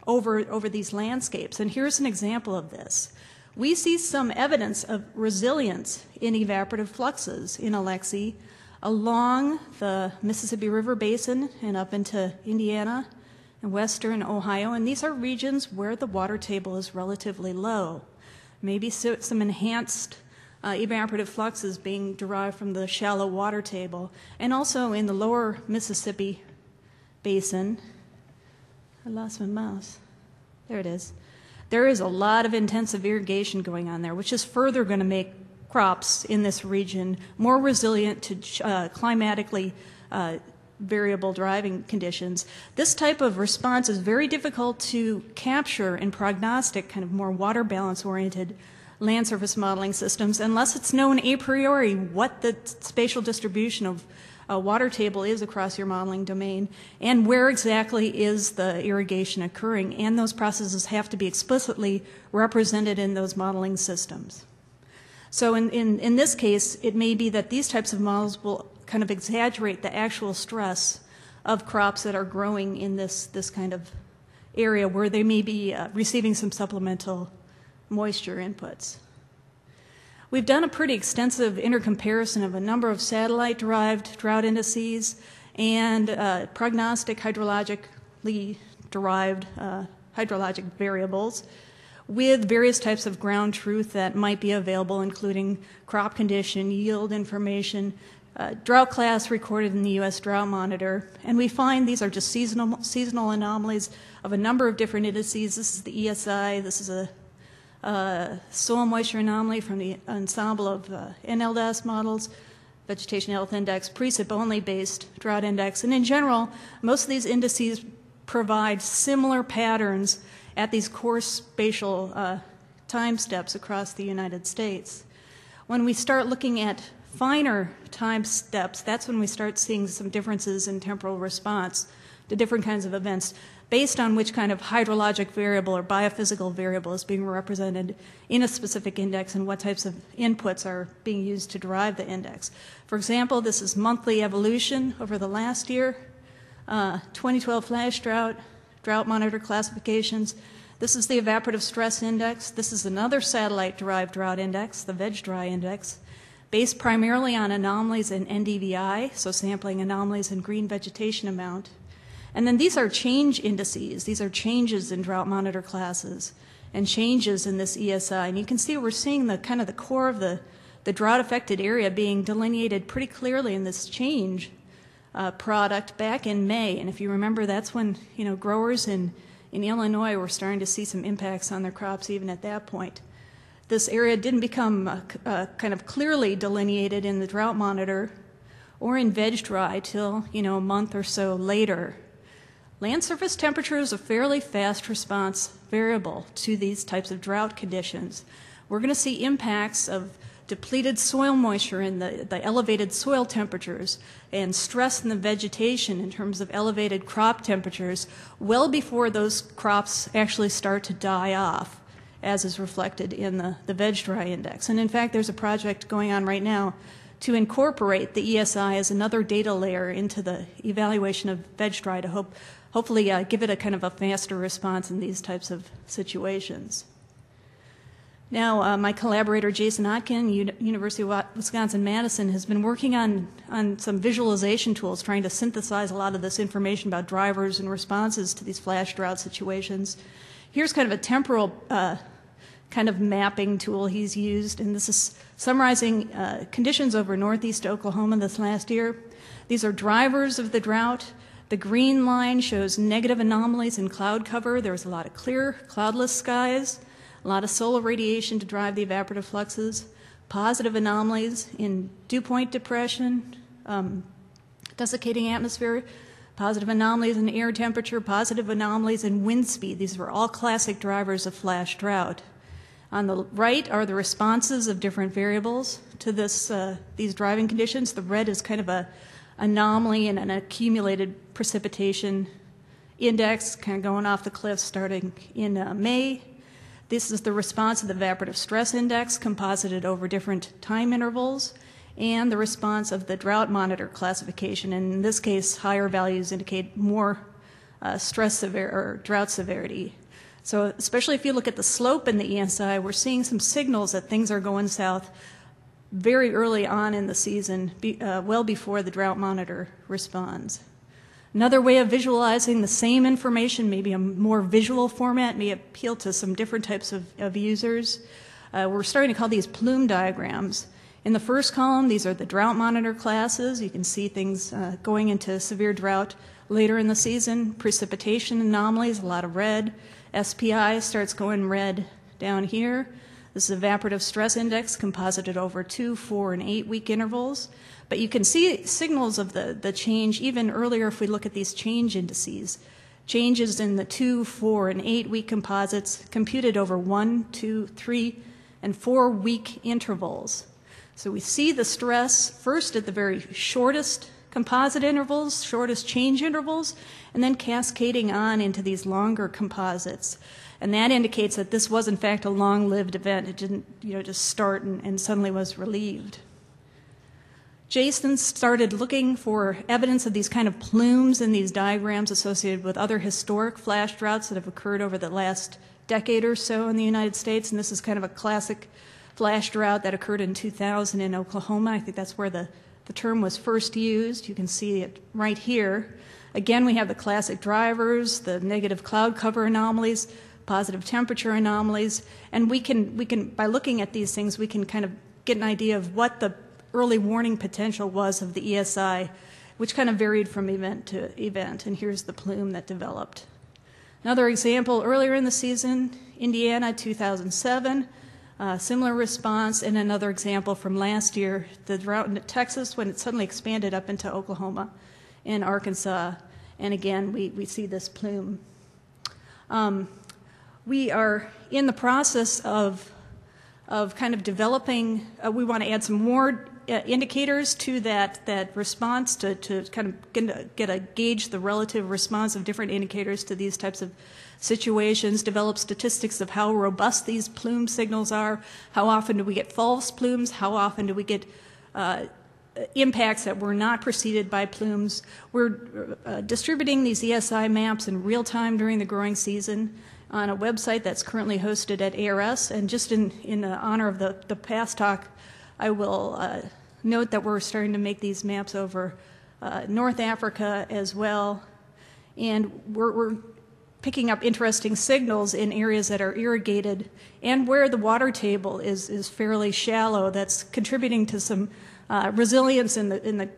over these landscapes. And here's an example of this. We see some evidence of resilience in evaporative fluxes in Alexei along the Mississippi River Basin and up into Indiana and western Ohio, and these are regions where the water table is relatively low. Maybe some enhanced evaporative fluxes being derived from the shallow water table, and also in the lower Mississippi Basin. I lost my mouse. There it is. There is a lot of intensive irrigation going on there, which is further going to make crops in this region more resilient to climatically variable driving conditions. This type of response is very difficult to capture in prognostic, kind of more water balance oriented land surface modeling systems unless it's known a priori what the spatial distribution of a water table is across your modeling domain and where exactly is the irrigation occurring, and those processes have to be explicitly represented in those modeling systems. So in this case, it may be that these types of models will kind of exaggerate the actual stress of crops that are growing in this kind of area where they may be receiving some supplemental moisture inputs. We've done a pretty extensive intercomparison of a number of satellite-derived drought indices and prognostic hydrologically derived hydrologic variables with various types of ground truth that might be available, including crop condition, yield information, drought class recorded in the U.S. Drought Monitor. And we find these are just seasonal anomalies of a number of different indices. This is the ESI. This is a soil moisture anomaly from the ensemble of NLDAS models, Vegetation Health Index, precip only based drought index. And in general, most of these indices provide similar patterns at these coarse spatial time steps across the United States. When we start looking at finer time steps, that's when we start seeing some differences in temporal response to different kinds of events based on which kind of hydrologic variable or biophysical variable is being represented in a specific index and what types of inputs are being used to derive the index. For example, this is monthly evolution over the last year, 2012 flash drought, drought monitor classifications. This is the evaporative stress index. This is another satellite-derived drought index, the VEG-DRY index, based primarily on anomalies in NDVI, so sampling anomalies in green vegetation amount. And then these are change indices. These are changes in drought monitor classes and changes in this ESI. And you can see we're seeing the kind of the core of the drought-affected area being delineated pretty clearly in this change product back in May. And if you remember, that's when growers in Illinois were starting to see some impacts on their crops even at that point. This area didn't become kind of clearly delineated in the drought monitor or in VEG-DRY till a month or so later. Land surface temperature is a fairly fast response variable to these types of drought conditions. We're going to see impacts of depleted soil moisture in the elevated soil temperatures and stress in the vegetation in terms of elevated crop temperatures well before those crops actually start to die off, as is reflected in the VEG-DRY index. And in fact, there's a project going on right now to incorporate the ESI as another data layer into the evaluation of VEG-DRY to hopefully give it a kind of a faster response in these types of situations. Now, my collaborator Jason Otkin, University of Wisconsin-Madison, has been working on some visualization tools trying to synthesize a lot of this information about drivers and responses to these flash drought situations. Here's kind of a temporal kind of mapping tool he's used, and this is summarizing conditions over northeast Oklahoma this last year. These are drivers of the drought. The green line shows negative anomalies in cloud cover. There's a lot of clear, cloudless skies, a lot of solar radiation to drive the evaporative fluxes, positive anomalies in dew point depression, desiccating atmosphere, positive anomalies in air temperature, positive anomalies in wind speed. These were all classic drivers of flash drought. On the right are the responses of different variables to these driving conditions. The red is kind of an anomaly and an accumulated precipitation index, kind of going off the cliff starting in May. This is the response of the evaporative stress index composited over different time intervals, and the response of the drought monitor classification. And in this case, higher values indicate more drought severity. So especially if you look at the slope in the ESI, we're seeing some signals that things are going south very early on in the season, well before the drought monitor responds. Another way of visualizing the same information, maybe a more visual format, may appeal to some different types of users. We're starting to call these plume diagrams. In the first column, these are the drought monitor classes. You can see things going into severe drought later in the season. Precipitation anomalies, a lot of red. SPI starts going red down here. This is evaporative stress index composited over 2, 4, and 8 week intervals. But you can see signals of the change even earlier if we look at these change indices. Changes in the 2, 4, and 8 week composites computed over 1, 2, 3, and 4 week intervals. So we see the stress first at the very shortest composite intervals, shortest change intervals, and then cascading on into these longer composites. And that indicates that this was in fact a long-lived event. It didn't just start and suddenly was relieved. Jason started looking for evidence of these kind of plumes in these diagrams associated with other historic flash droughts that have occurred over the last decade or so in the United States. And this is kind of a classic flash drought that occurred in 2000 in Oklahoma. I think that's where the term was first used. You can see it right here. Again, we have the classic drivers, the negative cloud cover anomalies, positive temperature anomalies, and we can by looking at these things, we can kind of get an idea of what the early warning potential was of the ESI, which kind of varied from event to event. And here's the plume that developed. Another example, earlier in the season, Indiana, 2007, similar response, and another example from last year, the drought in Texas when it suddenly expanded up into Oklahoma and Arkansas. And again, we see this plume. We are in the process of kind of developing, we want to add some more indicators to that response to kind of gauge the relative response of different indicators to these types of situations, develop statistics of how robust these plume signals are, how often do we get false plumes, how often do we get impacts that were not preceded by plumes. We're distributing these ESI maps in real time during the growing season on a website that's currently hosted at ARS. And just in honor of the past talk, I will note that we're starting to make these maps over North Africa as well. And we're picking up interesting signals in areas that are irrigated and where the water table is fairly shallow. That's contributing to some resilience in the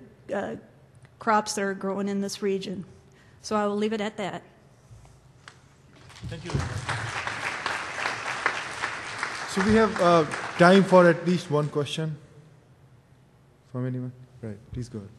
crops that are growing in this region. So I will leave it at that. Thank you. So we have time for at least one question from anyone. Right, please go ahead.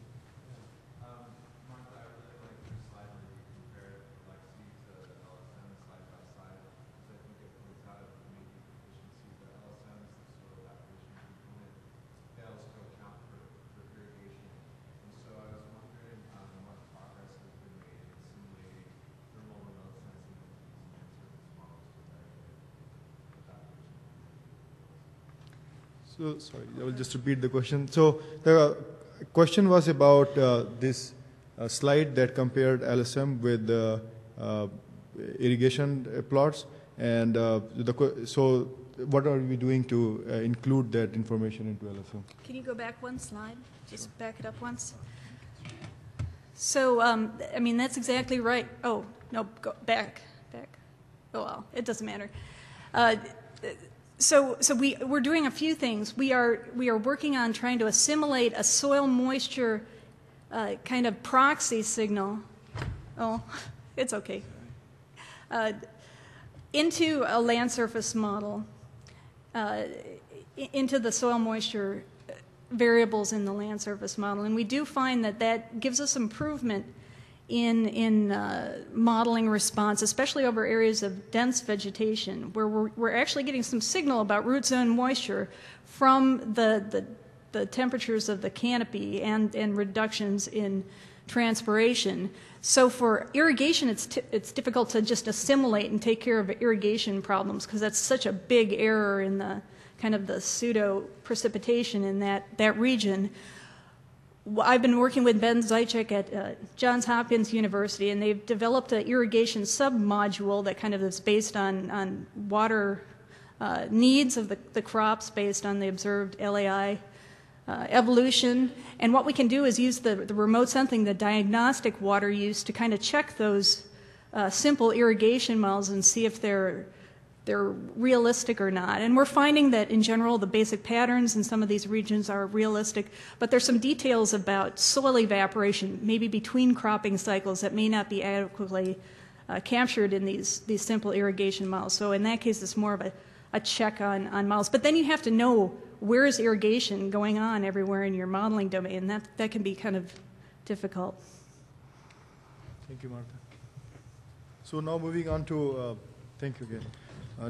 So, sorry, I will just repeat the question. So the question was about this slide that compared LSM with irrigation plots, and so what are we doing to include that information into LSM? Can you go back one slide? Just back it up once. So, I mean, that's exactly right. Oh, no, go back. Oh, well, it doesn't matter. So we're doing a few things. We are working on trying to assimilate a soil moisture kind of proxy signal Oh, it's okay. Into a land surface model, into the soil moisture variables in the land surface model. And we do find that that gives us improvement in modeling response, especially over areas of dense vegetation, where we're actually getting some signal about root zone moisture from the temperatures of the canopy and reductions in transpiration. So for irrigation, it's difficult to just assimilate and take care of irrigation problems because that's such a big error in the kind of the pseudo precipitation in that region. I've been working with Ben Zychek at Johns Hopkins University, and they've developed an irrigation submodule that kind of is based on water needs of the crops based on the observed LAI evolution. And what we can do is use the remote sensing, the diagnostic water use, to kind of check those simple irrigation models and see if they're realistic or not. And we're finding that in general the basic patterns in some of these regions are realistic, but there's some details about soil evaporation, maybe between cropping cycles, that may not be adequately captured in these simple irrigation models. So in that case, it's more of a check on models. But then you have to know where is irrigation going on everywhere in your modeling domain. That can be kind of difficult. Thank you, Martha. So now moving on to, thank you again.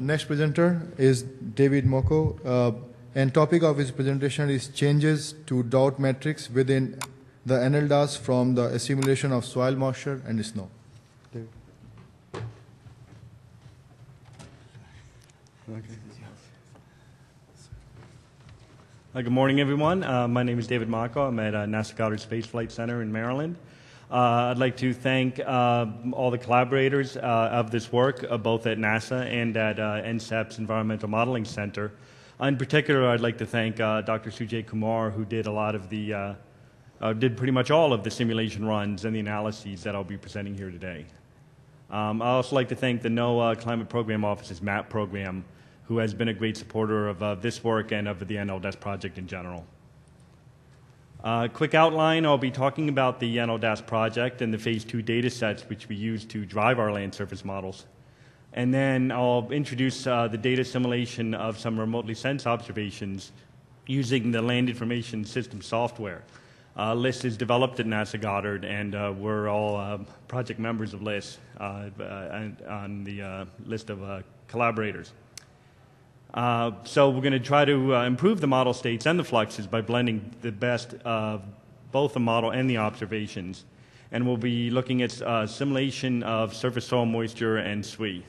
Next presenter is David Moko, and topic of his presentation is changes to drought metrics within the NLDAS from the assimilation of soil moisture and snow. David. Okay. Good morning, everyone. My name is David Moko. I'm at NASA Goddard Space Flight Center in Maryland. I'd like to thank all the collaborators of this work, both at NASA and at NCEP's Environmental Modeling Center. In particular, I'd like to thank Dr. Sujay Kumar, who did a lot of the, did pretty much all of the simulation runs and the analyses that I'll be presenting here today. I'd also like to thank the NOAA Climate Program Office's MAP program, who has been a great supporter of this work and of the NLDAS project in general. Quick outline, I'll be talking about the NLDAS project and the Phase 2 data sets which we use to drive our land surface models. And then I'll introduce the data assimilation of some remotely sensed observations using the Land Information System software. LIST is developed at NASA Goddard, and we're all project members of LIST on the list of collaborators. So we're going to try to improve the model states and the fluxes by blending the best of both the model and the observations. And we'll be looking at simulation of surface soil moisture and SWE.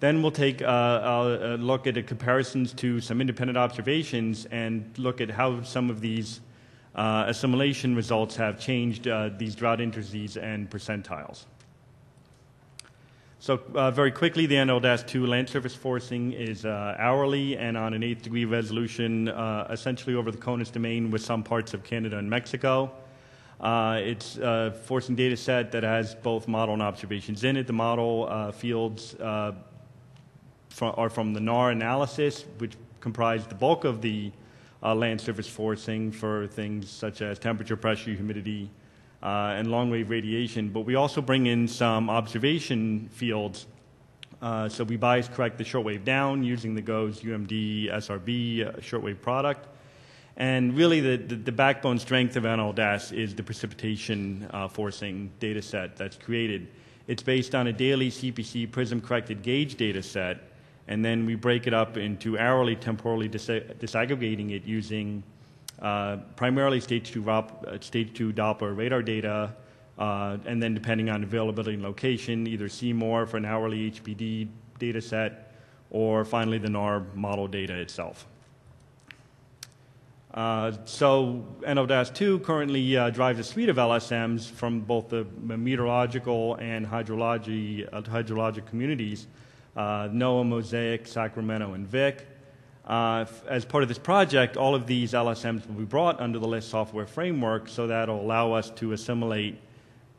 Then we'll take a look at the comparisons to some independent observations and look at how some of these assimilation results have changed these drought indices and percentiles. So very quickly, the NLDAS 2 land surface forcing is hourly and on an 8th degree resolution, essentially over the CONUS domain with some parts of Canada and Mexico. It's a forcing data set that has both model and observations in it. The model fields are from the NAR analysis, which comprised the bulk of the land surface forcing for things such as temperature, pressure, humidity, and long-wave radiation, but we also bring in some observation fields. So we bias correct the shortwave down using the GOES UMD SRB shortwave product. And really the backbone strength of NLDAS is the precipitation forcing data set that's created. It's based on a daily CPC prism-corrected gauge data set, and then we break it up into hourly temporally disaggregating it using primarily stage 2 Doppler radar data, and then depending on availability and location, either CMOR for an hourly HPD data set, or finally the NAR model data itself. So NLDAS 2 currently drives a suite of LSMs from both the meteorological and hydrologic communities, NOAA, Mosaic, Sacramento, and VIC. As part of this project, all of these LSMs will be brought under the LIST software framework, so that will allow us to assimilate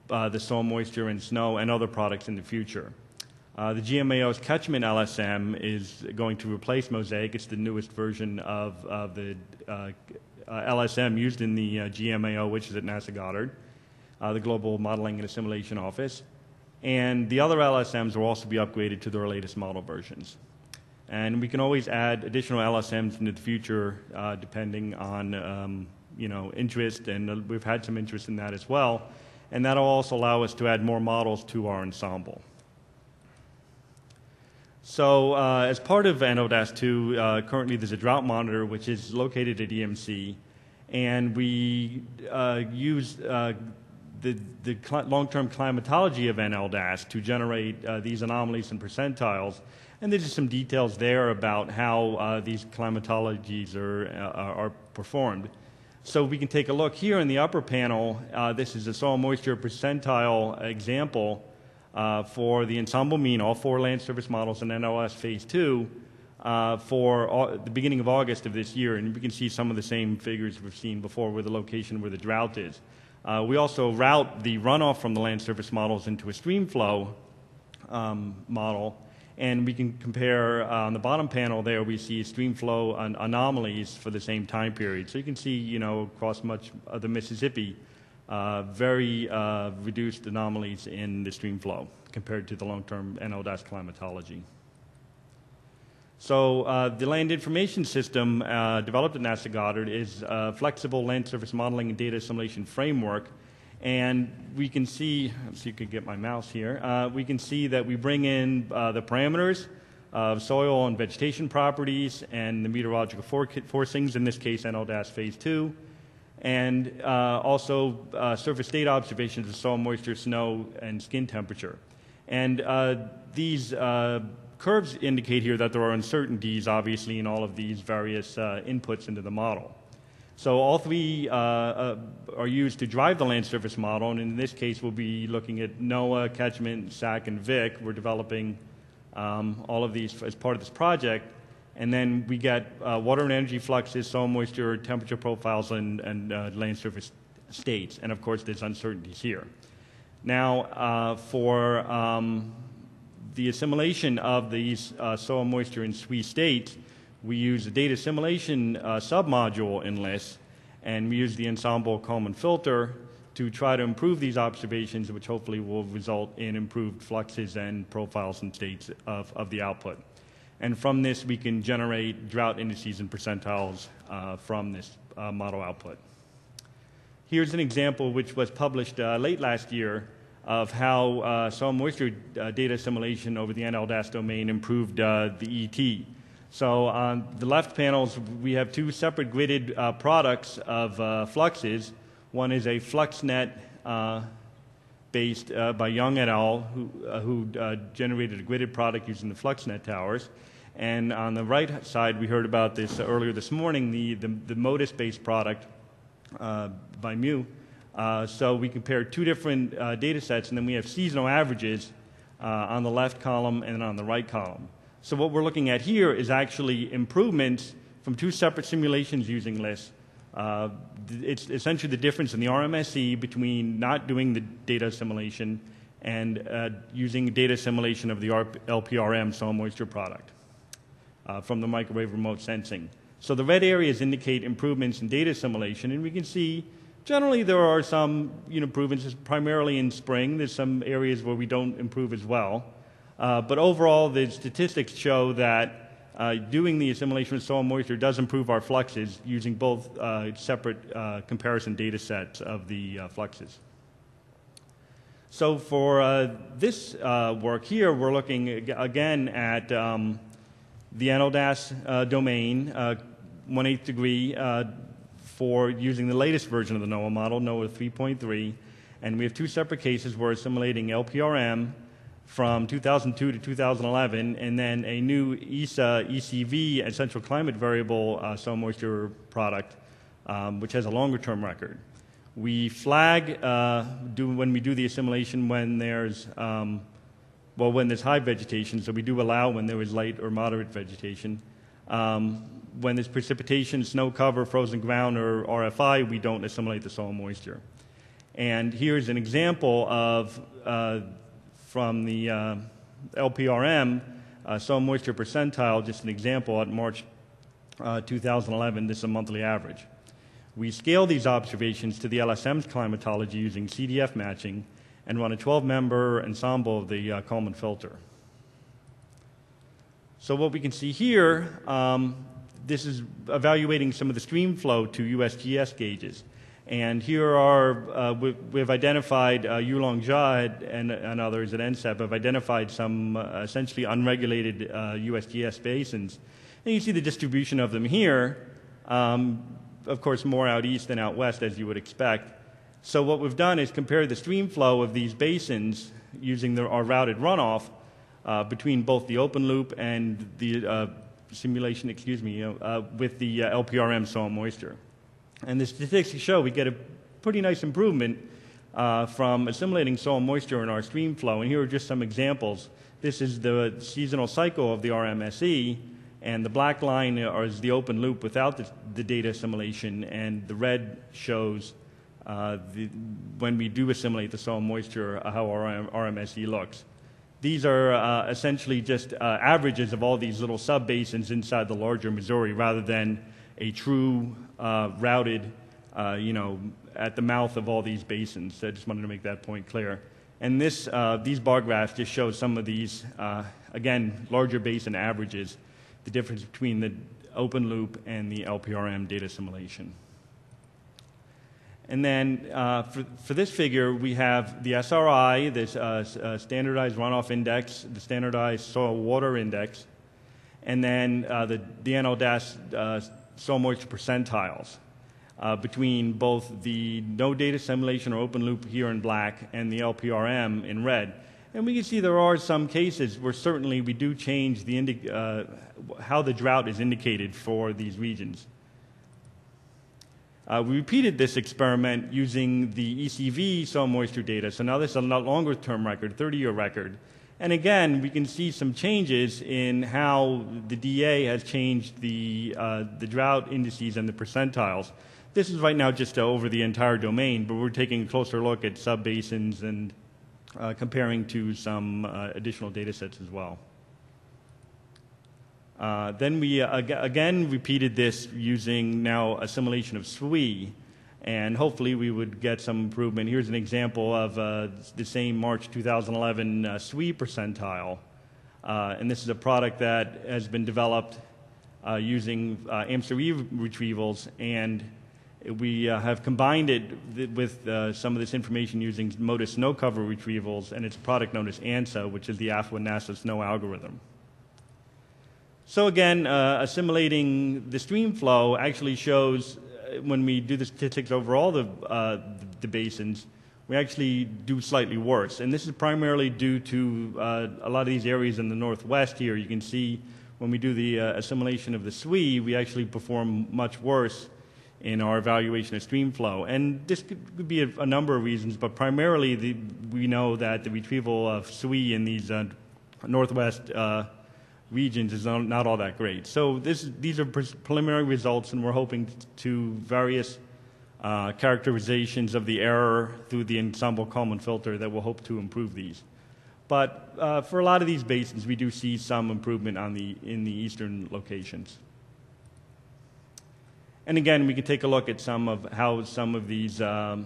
the soil moisture and snow and other products in the future. The GMAO's catchment LSM is going to replace Mosaic. It's the newest version of the LSM used in the GMAO, which is at NASA Goddard. the Global Modeling and Assimilation Office. And the other LSMs will also be upgraded to their latest model versions. And we can always add additional LSMs in the future depending on interest, and we've had some interest in that as well. And that'll also allow us to add more models to our ensemble. So as part of NLDAS 2, currently there's a drought monitor which is located at EMC, and we use the long-term climatology of NLDAS to generate these anomalies and percentiles. And there's just some details there about how these climatologies are performed. So we can take a look here in the upper panel. This is a soil moisture percentile example for the ensemble mean, all 4 land surface models in NLS Phase 2 for the beginning of August of this year. And we can see some of the same figures we've seen before with the location where the drought is. We also route the runoff from the land surface models into a stream flow model. And we can compare, on the bottom panel there, we see stream flow anomalies for the same time period. So you can see, across much of the Mississippi, very reduced anomalies in the stream flow compared to the long-term NLDAS climatology. So the Land Information System developed at NASA Goddard is a flexible land surface modeling and data assimilation framework. And we can see, so you can get my mouse here, we can see that we bring in the parameters of soil and vegetation properties and the meteorological forcings, in this case NLDAS Phase 2, and also surface data observations of soil moisture, snow, and skin temperature. And these curves indicate here that there are uncertainties, obviously, in all of these various inputs into the model. So all 3 are used to drive the land surface model, and in this case we'll be looking at NOAA, Catchment, SAC, and VIC. We're developing all of these as part of this project, and then we get water and energy fluxes, soil moisture, temperature profiles, and land surface states, and of course there's uncertainties here. Now for the assimilation of these soil moisture and SWE states, we use a data assimilation submodule in LIS, and we use the ensemble Kalman filter to try to improve these observations, which hopefully will result in improved fluxes and profiles and states of the output. And from this, we can generate drought indices and percentiles from this model output. Here's an example which was published late last year of how soil moisture data assimilation over the NLDAS domain improved the ET. So on the left panels, we have 2 separate gridded products of fluxes. One is a FluxNet based by Young et al., who generated a gridded product using the FluxNet towers. And on the right side, we heard about this earlier this morning, the MODIS-based product by Mu. So we compare 2 different data sets, and then we have seasonal averages on the left column and on the right column. So what we're looking at here is actually improvements from 2 separate simulations using LIS. It's essentially the difference in the RMSE between not doing the data assimilation and using data assimilation of the LPRM soil moisture product from the microwave remote sensing. So the red areas indicate improvements in data assimilation, and we can see generally there are some improvements, primarily in spring. There's some areas where we don't improve as well. But overall, the statistics show that doing the assimilation of soil moisture does improve our fluxes using both separate comparison data sets of the fluxes. So for this work here, we're looking again at the NLDAS domain, 1/8 degree, for using the latest version of the NOAA model, NOAA 3.3. And we have 2 separate cases. We're assimilating LPRM from 2002 to 2011, and then a new ESA, ECV, and central climate variable soil moisture product, which has a longer-term record. We flag when we do the assimilation when there's when there's high vegetation, so we do allow when there is light or moderate vegetation. When there's precipitation, snow cover, frozen ground, or RFI, we don't assimilate the soil moisture. And here's an example of from the LPRM soil moisture percentile, just an example at March 2011. This is a monthly average. We scale these observations to the LSM's climatology using CDF matching and run a 12-member ensemble of the Kalman filter. So what we can see here, this is evaluating some of the stream flow to USGS gauges. And here are, we've identified, Yulong Jha and others at NCEP have identified some essentially unregulated USGS basins. And you see the distribution of them here, of course more out east than out west as you would expect. So what we've done is compare the stream flow of these basins using our routed runoff between both the open loop and the simulation, with the LPRM soil moisture. And the statistics show we get a pretty nice improvement from assimilating soil moisture in our stream flow. And here are just some examples. This is the seasonal cycle of the RMSE, and the black line is the open loop without the data assimilation, and the red shows when we do assimilate the soil moisture, how our RMSE looks. These are essentially just averages of all these little sub-basins inside the larger Missouri rather than a true routed, at the mouth of all these basins. So I just wanted to make that point clear. And these bar graphs just show some of these, again, larger basin averages, the difference between the open loop and the LPRM data assimilation. And then for this figure, we have the SRI, this standardized runoff index, the standardized soil water index, and then the NLDAS soil moisture percentiles between both the no data assimilation or open loop here in black and the LPRM in red. And we can see there are some cases where certainly we do change the how the drought is indicated for these regions. We repeated this experiment using the ECV soil moisture data. So now this is a longer term record, 30-year record. And again, we can see some changes in how the DA has changed the drought indices and the percentiles. This is right now just over the entire domain, but we're taking a closer look at subbasins and comparing to some additional data sets as well. Then we again repeated this using now assimilation of SWE, and hopefully we would get some improvement. Here's an example of the same March 2011 SWE percentile. And this is a product that has been developed using AMSRE retrievals, and we have combined it with some of this information using MODIS snow cover retrievals, and it's a product known as ANSA, which is the AFWA-NASA snow algorithm. So again, assimilating the stream flow actually shows when we do the statistics over all the basins, we actually do slightly worse. And this is primarily due to a lot of these areas in the northwest here. You can see when we do the assimilation of the SWE, we actually perform much worse in our evaluation of stream flow. And this could be a number of reasons, but primarily we know that the retrieval of SWE in these northwest regions is not all that great. So these are preliminary results, and we're hoping to various characterizations of the error through the ensemble Kalman filter that will hope to improve these. But for a lot of these basins, we do see some improvement in the eastern locations. And again, we can take a look at some of how some of these basins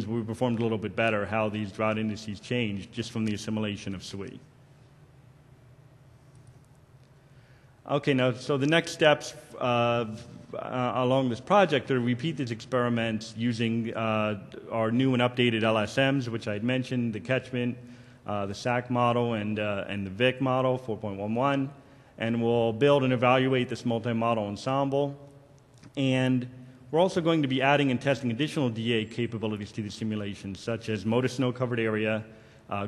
where we performed a little bit better, how these drought indices changed just from the assimilation of SWE. Okay, now, so the next steps along this project are to repeat these experiments using our new and updated LSMs, which I had mentioned, the catchment, the SAC model, and the VIC model, 4.11. And we'll build and evaluate this multi-model ensemble. And we're also going to be adding and testing additional DA capabilities to the simulation, such as MODIS snow-covered area,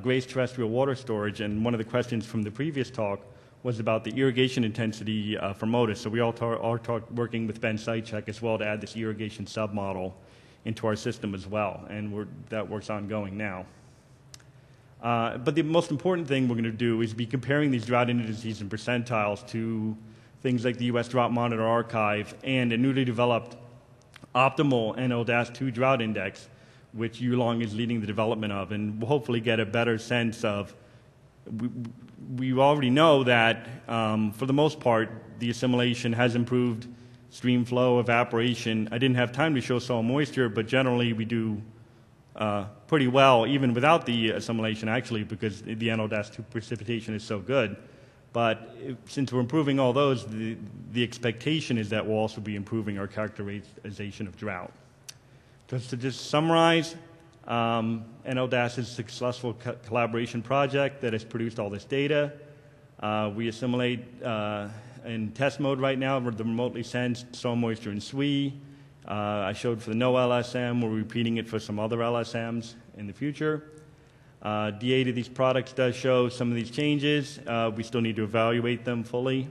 GRACE terrestrial water storage, and one of the questions from the previous talk was about the irrigation intensity for MODIS. So we are working with Ben Sychek as well to add this irrigation submodel into our system as well, and that work's ongoing now. But the most important thing we're going to do is be comparing these drought indices and percentiles to things like the U.S. Drought Monitor Archive and a newly developed optimal NLDAS 2 drought index, which Yulong is leading the development of, and we'll hopefully get a better sense of. We already know that, for the most part, the assimilation has improved stream flow, evaporation. I didn't have time to show soil moisture, but generally we do pretty well, even without the assimilation, actually, because the NLDAS 2 precipitation is so good. But since we're improving all those, the expectation is that we'll also be improving our characterization of drought. Just to summarize, NLDAS is a successful collaboration project that has produced all this data. We assimilate in test mode right now with the remotely sensed soil moisture in SWE. I showed for the no LSM. We're repeating it for some other LSMs in the future. DA to these products does show some of these changes. We still need to evaluate them fully.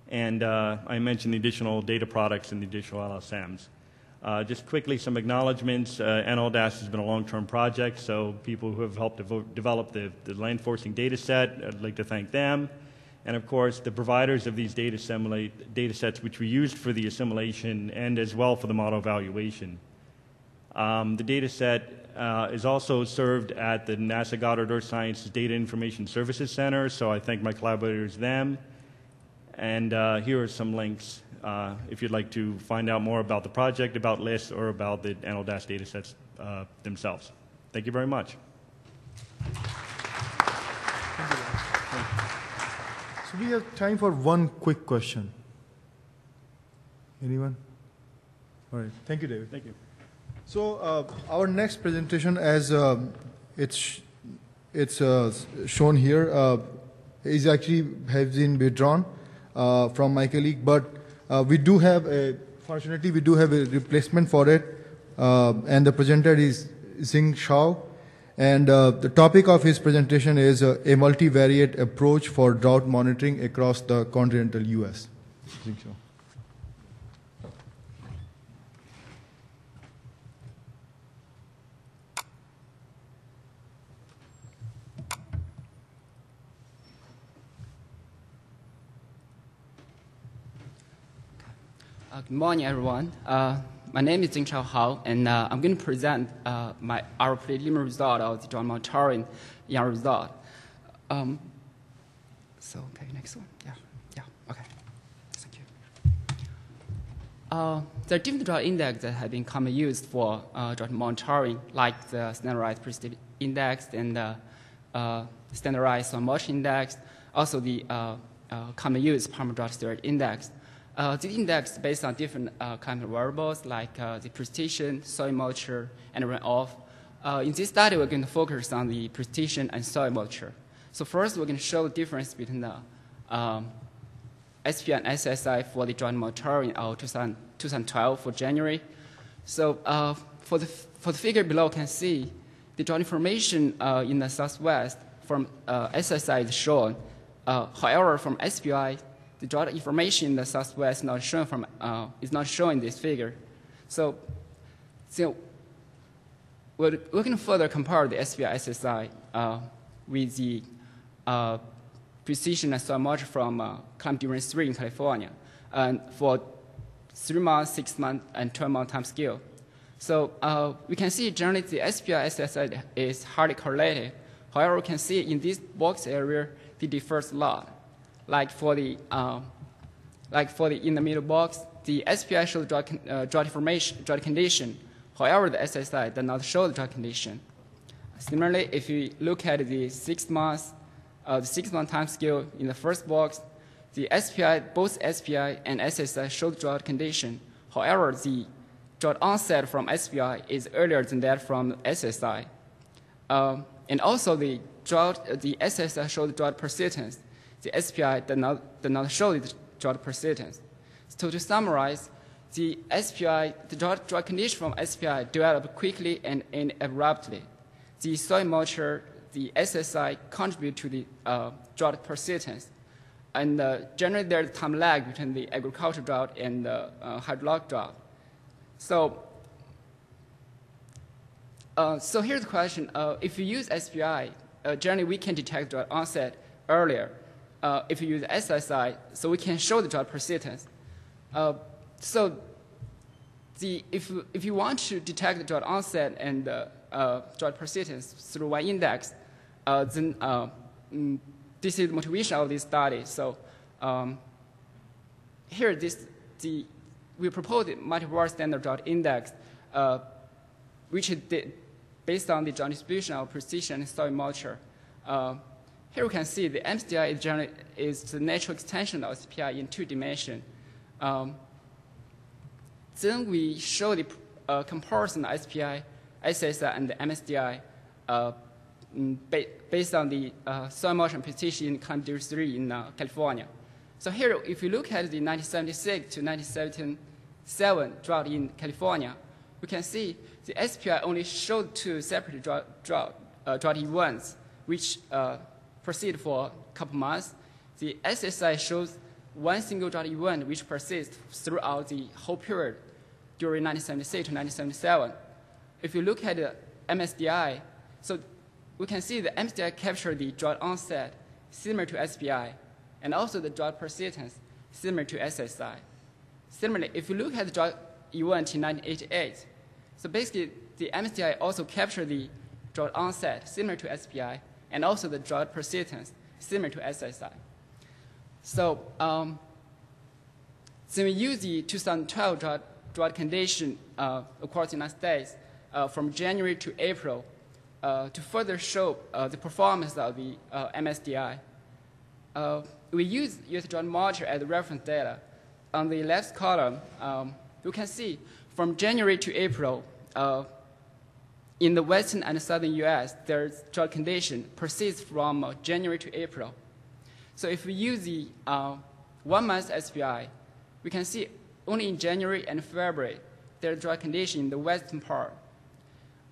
And I mentioned the additional data products and the additional LSMs. Just quickly, some acknowledgments. NLDAS has been a long-term project, so people who have helped develop the land forcing data set, I'd like to thank them. And of course, the providers of these data sets, which we used for the assimilation and as well for the model evaluation. The data set is also served at the NASA Goddard Earth Sciences Data Information Services Center, so I thank my collaborators, them. And here are some links if you'd like to find out more about the project, about lists, or about the NLDAS data sets themselves. Thank you very much. So we have time for one quick question. Anyone? All right. Thank you, David. Thank you. So our next presentation, as it's shown here, is actually has been withdrawn from my colleague, but we do have fortunately we do have a replacement for it, and the presenter is Xing Shao, and the topic of his presentation is a multivariate approach for drought monitoring across the continental U.S. Xing Shao. Good morning, everyone. My name is Jingchao Hao, and I'm going to present our preliminary result of the drought monitoring result. Okay, next one. Yeah, okay. Thank you. There are different drought indexes that have been commonly used for drought monitoring, like the standardized precipitation index and the standardized soil moisture index, also the common use permanent drought severity index. The index is based on different climate variables like the precipitation, soil moisture, and runoff. In this study, we're going to focus on the precipitation and soil moisture. So first, we're going to show the difference between the SPI and SSI for the drought monitoring of 2012 for January. So for the figure below, you can see the drought information in the southwest from SSI is shown. However, from SPI, the drought information in the southwest is not shown in this figure. So we're going to further compare the SPI SSI with the precision and soil moisture from climate during 3 in California, and for 3 months, 6 months, and 12-month time scale. So we can see generally the SPI SSI is highly correlated. However, we can see in this box area, it differs a lot. Like for the in the middle box, the SPI shows drought condition. However, the SSI does not show the drought condition. Similarly, if you look at the 6 month time scale in the first box, the SPI, both SPI and SSI show drought condition. However, the drought onset from SPI is earlier than that from SSI. And also the SSI shows drought persistence. The SPI does not show the drought persistence. So to summarize, the drought condition from SPI develop quickly and abruptly. The soil moisture, the SSI contribute to the drought persistence. And generally there's a time lag between the agricultural drought and the hydrologic drought. So here's the question. If you use SPI, generally we can detect drought onset earlier. If you use SSI, so we can show the drought persistence. If you want to detect the drought onset and drought persistence through one index, then this is the motivation of this study. So here, this we proposed the multivariate standard drought index, which is based on the drought distribution of precision and soil moisture. Here we can see the MSDI is the natural extension of SPI in 2 dimensions. Then we show the comparison of SPI, SSI, and the MSDI based on the soil moisture and precision in climate 3 in California. So here, if you look at the 1976 to 1977 drought in California, we can see the SPI only showed 2 separate drought events, which proceed for a couple months. The SSI shows 1 single drought event, which persists throughout the whole period during 1976 to 1977. If you look at the MSDI, so we can see the MSDI captured the drought onset similar to SPI, and also the drought persistence similar to SSI. Similarly, if you look at the drought event in 1988, so basically the MSDI also captured the drought onset similar to SPI, and also the drought persistence similar to SSI. So then we use the 2012 drought condition across the United States from January to April to further show the performance of the MSDI. We use US drought monitor as the reference data. On the left column, you can see from January to April, in the western and southern US, there's drought condition persists from January to April. So if we use the 1 month SPI, we can see only in January and February, there's drought condition in the western part.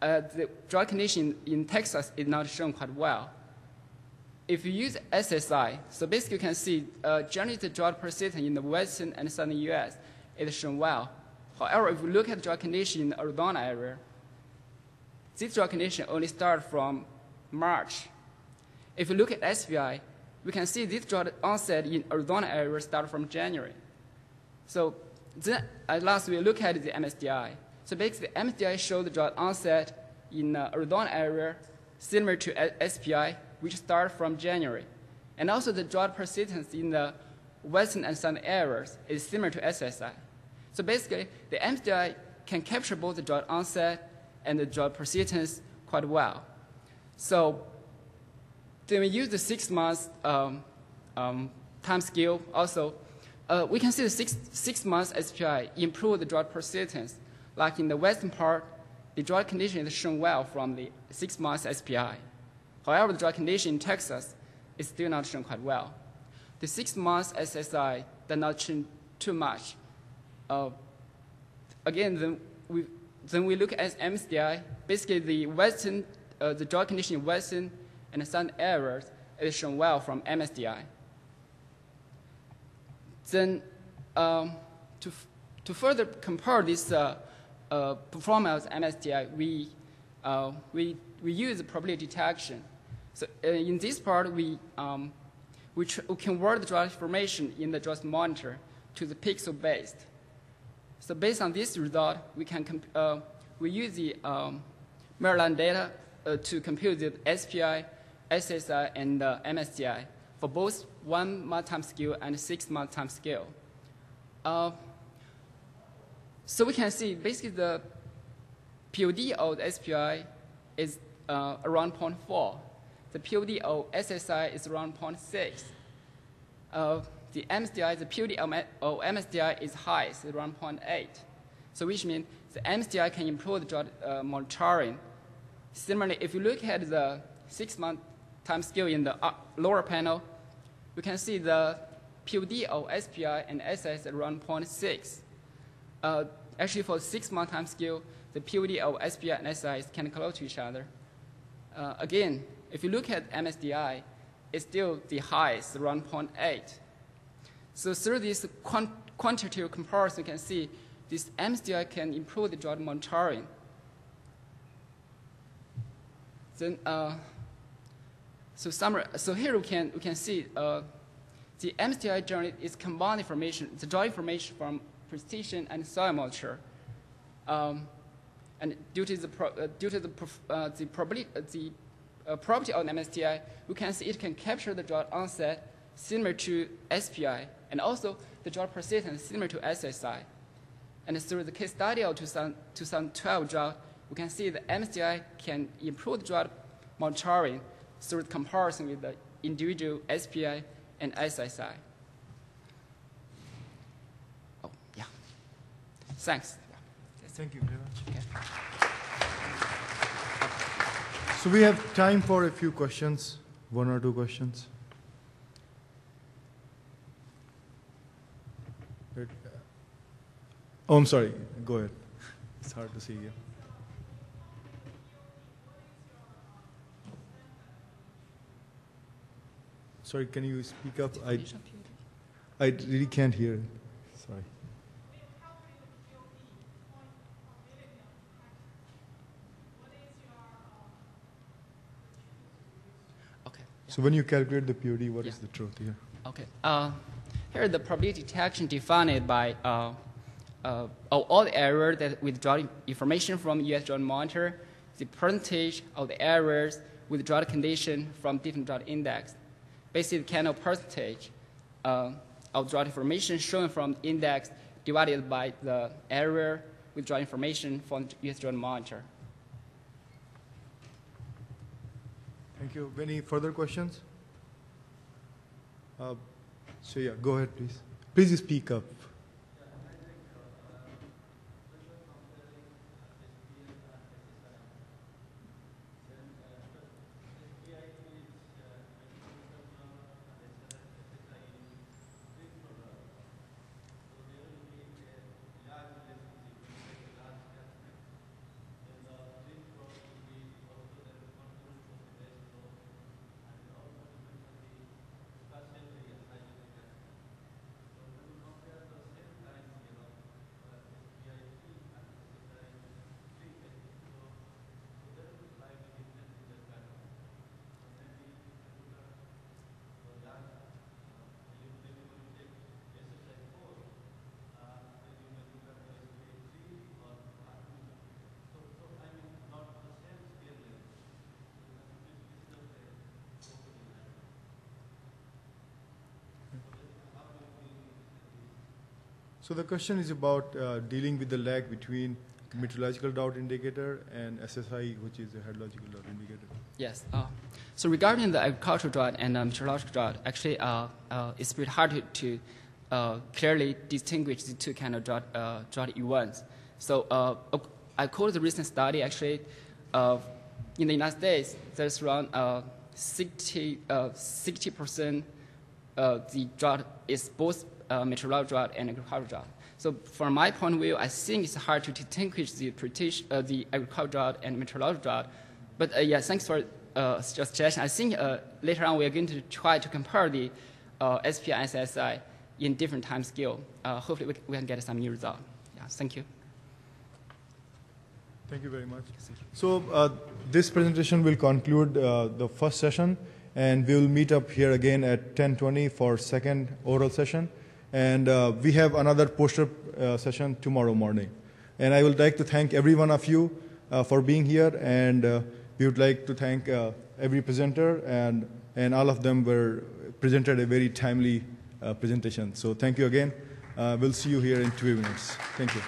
The drought condition in Texas is not shown quite well. If you use SSI, so basically you can see generally the drought persistence in the western and southern US is shown well. However, if we look at the drought condition in the Arizona area, this drought condition only starts from March. If you look at SPI, we can see this drought onset in Arizona area starts from January. So then at last we look at the MSDI. So basically the MSDI shows the drought onset in Arizona area similar to SPI, which starts from January. And also the drought persistence in the western and southern areas is similar to SSI. So basically the MSDI can capture both the drought onset and the drought persistence quite well. So then we use the 6 months time scale also. We can see the six months SPI improve the drought persistence. Like in the western part, the drought condition is shown well from the 6 months SPI. However, the drought condition in Texas is still not shown quite well. The 6 months SSI does not change too much. Again, then we look at MSDI. Basically, the drought condition in western and southern areas is shown well from MSDI. Then, to further compare this performance of MSDI, we use the probability detection. So in this part, we convert the drought information in the drought monitor to the pixel based. So based on this result, we use the Maryland data to compute the SPI, SSI, and MSDI for both 1 month time scale and 6 month time scale. So we can see basically the POD of the SPI is around 0.4. The POD of SSI is around 0.6. The MSDI, the POD of MSDI is high, it's around 0.8. So which means the MSDI can improve the drought monitoring. Similarly, if you look at the 6 month time scale in the lower panel, we can see the POD of SPI and SS is around 0.6. Actually, for the 6 month time scale, the POD of SPI and SI is kind of close to each other. Again, if you look at MSDI, it's still the highest, around 0.8. So through this quantitative comparison, you can see this MSDI can improve the drought monitoring. Then, so here we can see the MSDI generally is combined information, the drought information from precision and soil moisture. And due to the property of the MSDI, we can see it can capture the drought onset similar to SPI And also, the drought persistence is similar to SSI. And through the case study of 2012 drought, we can see the MCI can improve the drought monitoring through the comparison with the individual SPI and SSI. Oh, yeah. Thanks. Thank you very much. Okay. So we have time for a few questions, 1 or 2 questions. Oh, I'm sorry. Go ahead. It's hard to see you. Sorry, can you speak up? I really can't hear it. Sorry. Okay. So when you calculate the POD, what is the truth here? Okay. Here the probability detection defined by all the errors that withdraw information from US drought monitor, the percentage of the errors with drought condition from different drought index. Basically, the kind of percentage of drought information shown from the index divided by the error with drought information from US drought monitor. Thank you. Any further questions? So yeah, go ahead, please. Please speak up. So the question is about dealing with the lag between meteorological drought indicator and SSI, which is a hydrological drought indicator. Yes. So regarding the agricultural drought and meteorological drought, actually, it's pretty hard to clearly distinguish the two kind of drought events. So I quoted the recent study. Actually, in the United States, there's around 60% the drought is both meteorological drought and agricultural drought. So from my point of view, I think it's hard to distinguish the agricultural drought and meteorological drought. But yeah, thanks for suggestion. I think later on we are going to try to compare the SPI and SSI in different time scale. Hopefully we can get some new result. Yeah, thank you. Thank you very much. So this presentation will conclude the first session, and we will meet up here again at 10:20 for second oral session. And we have another poster session tomorrow morning. And I would like to thank every one of you for being here, and we would like to thank every presenter, and all of them were presented a very timely presentation. So thank you again. We'll see you here in 2 minutes. Thank you.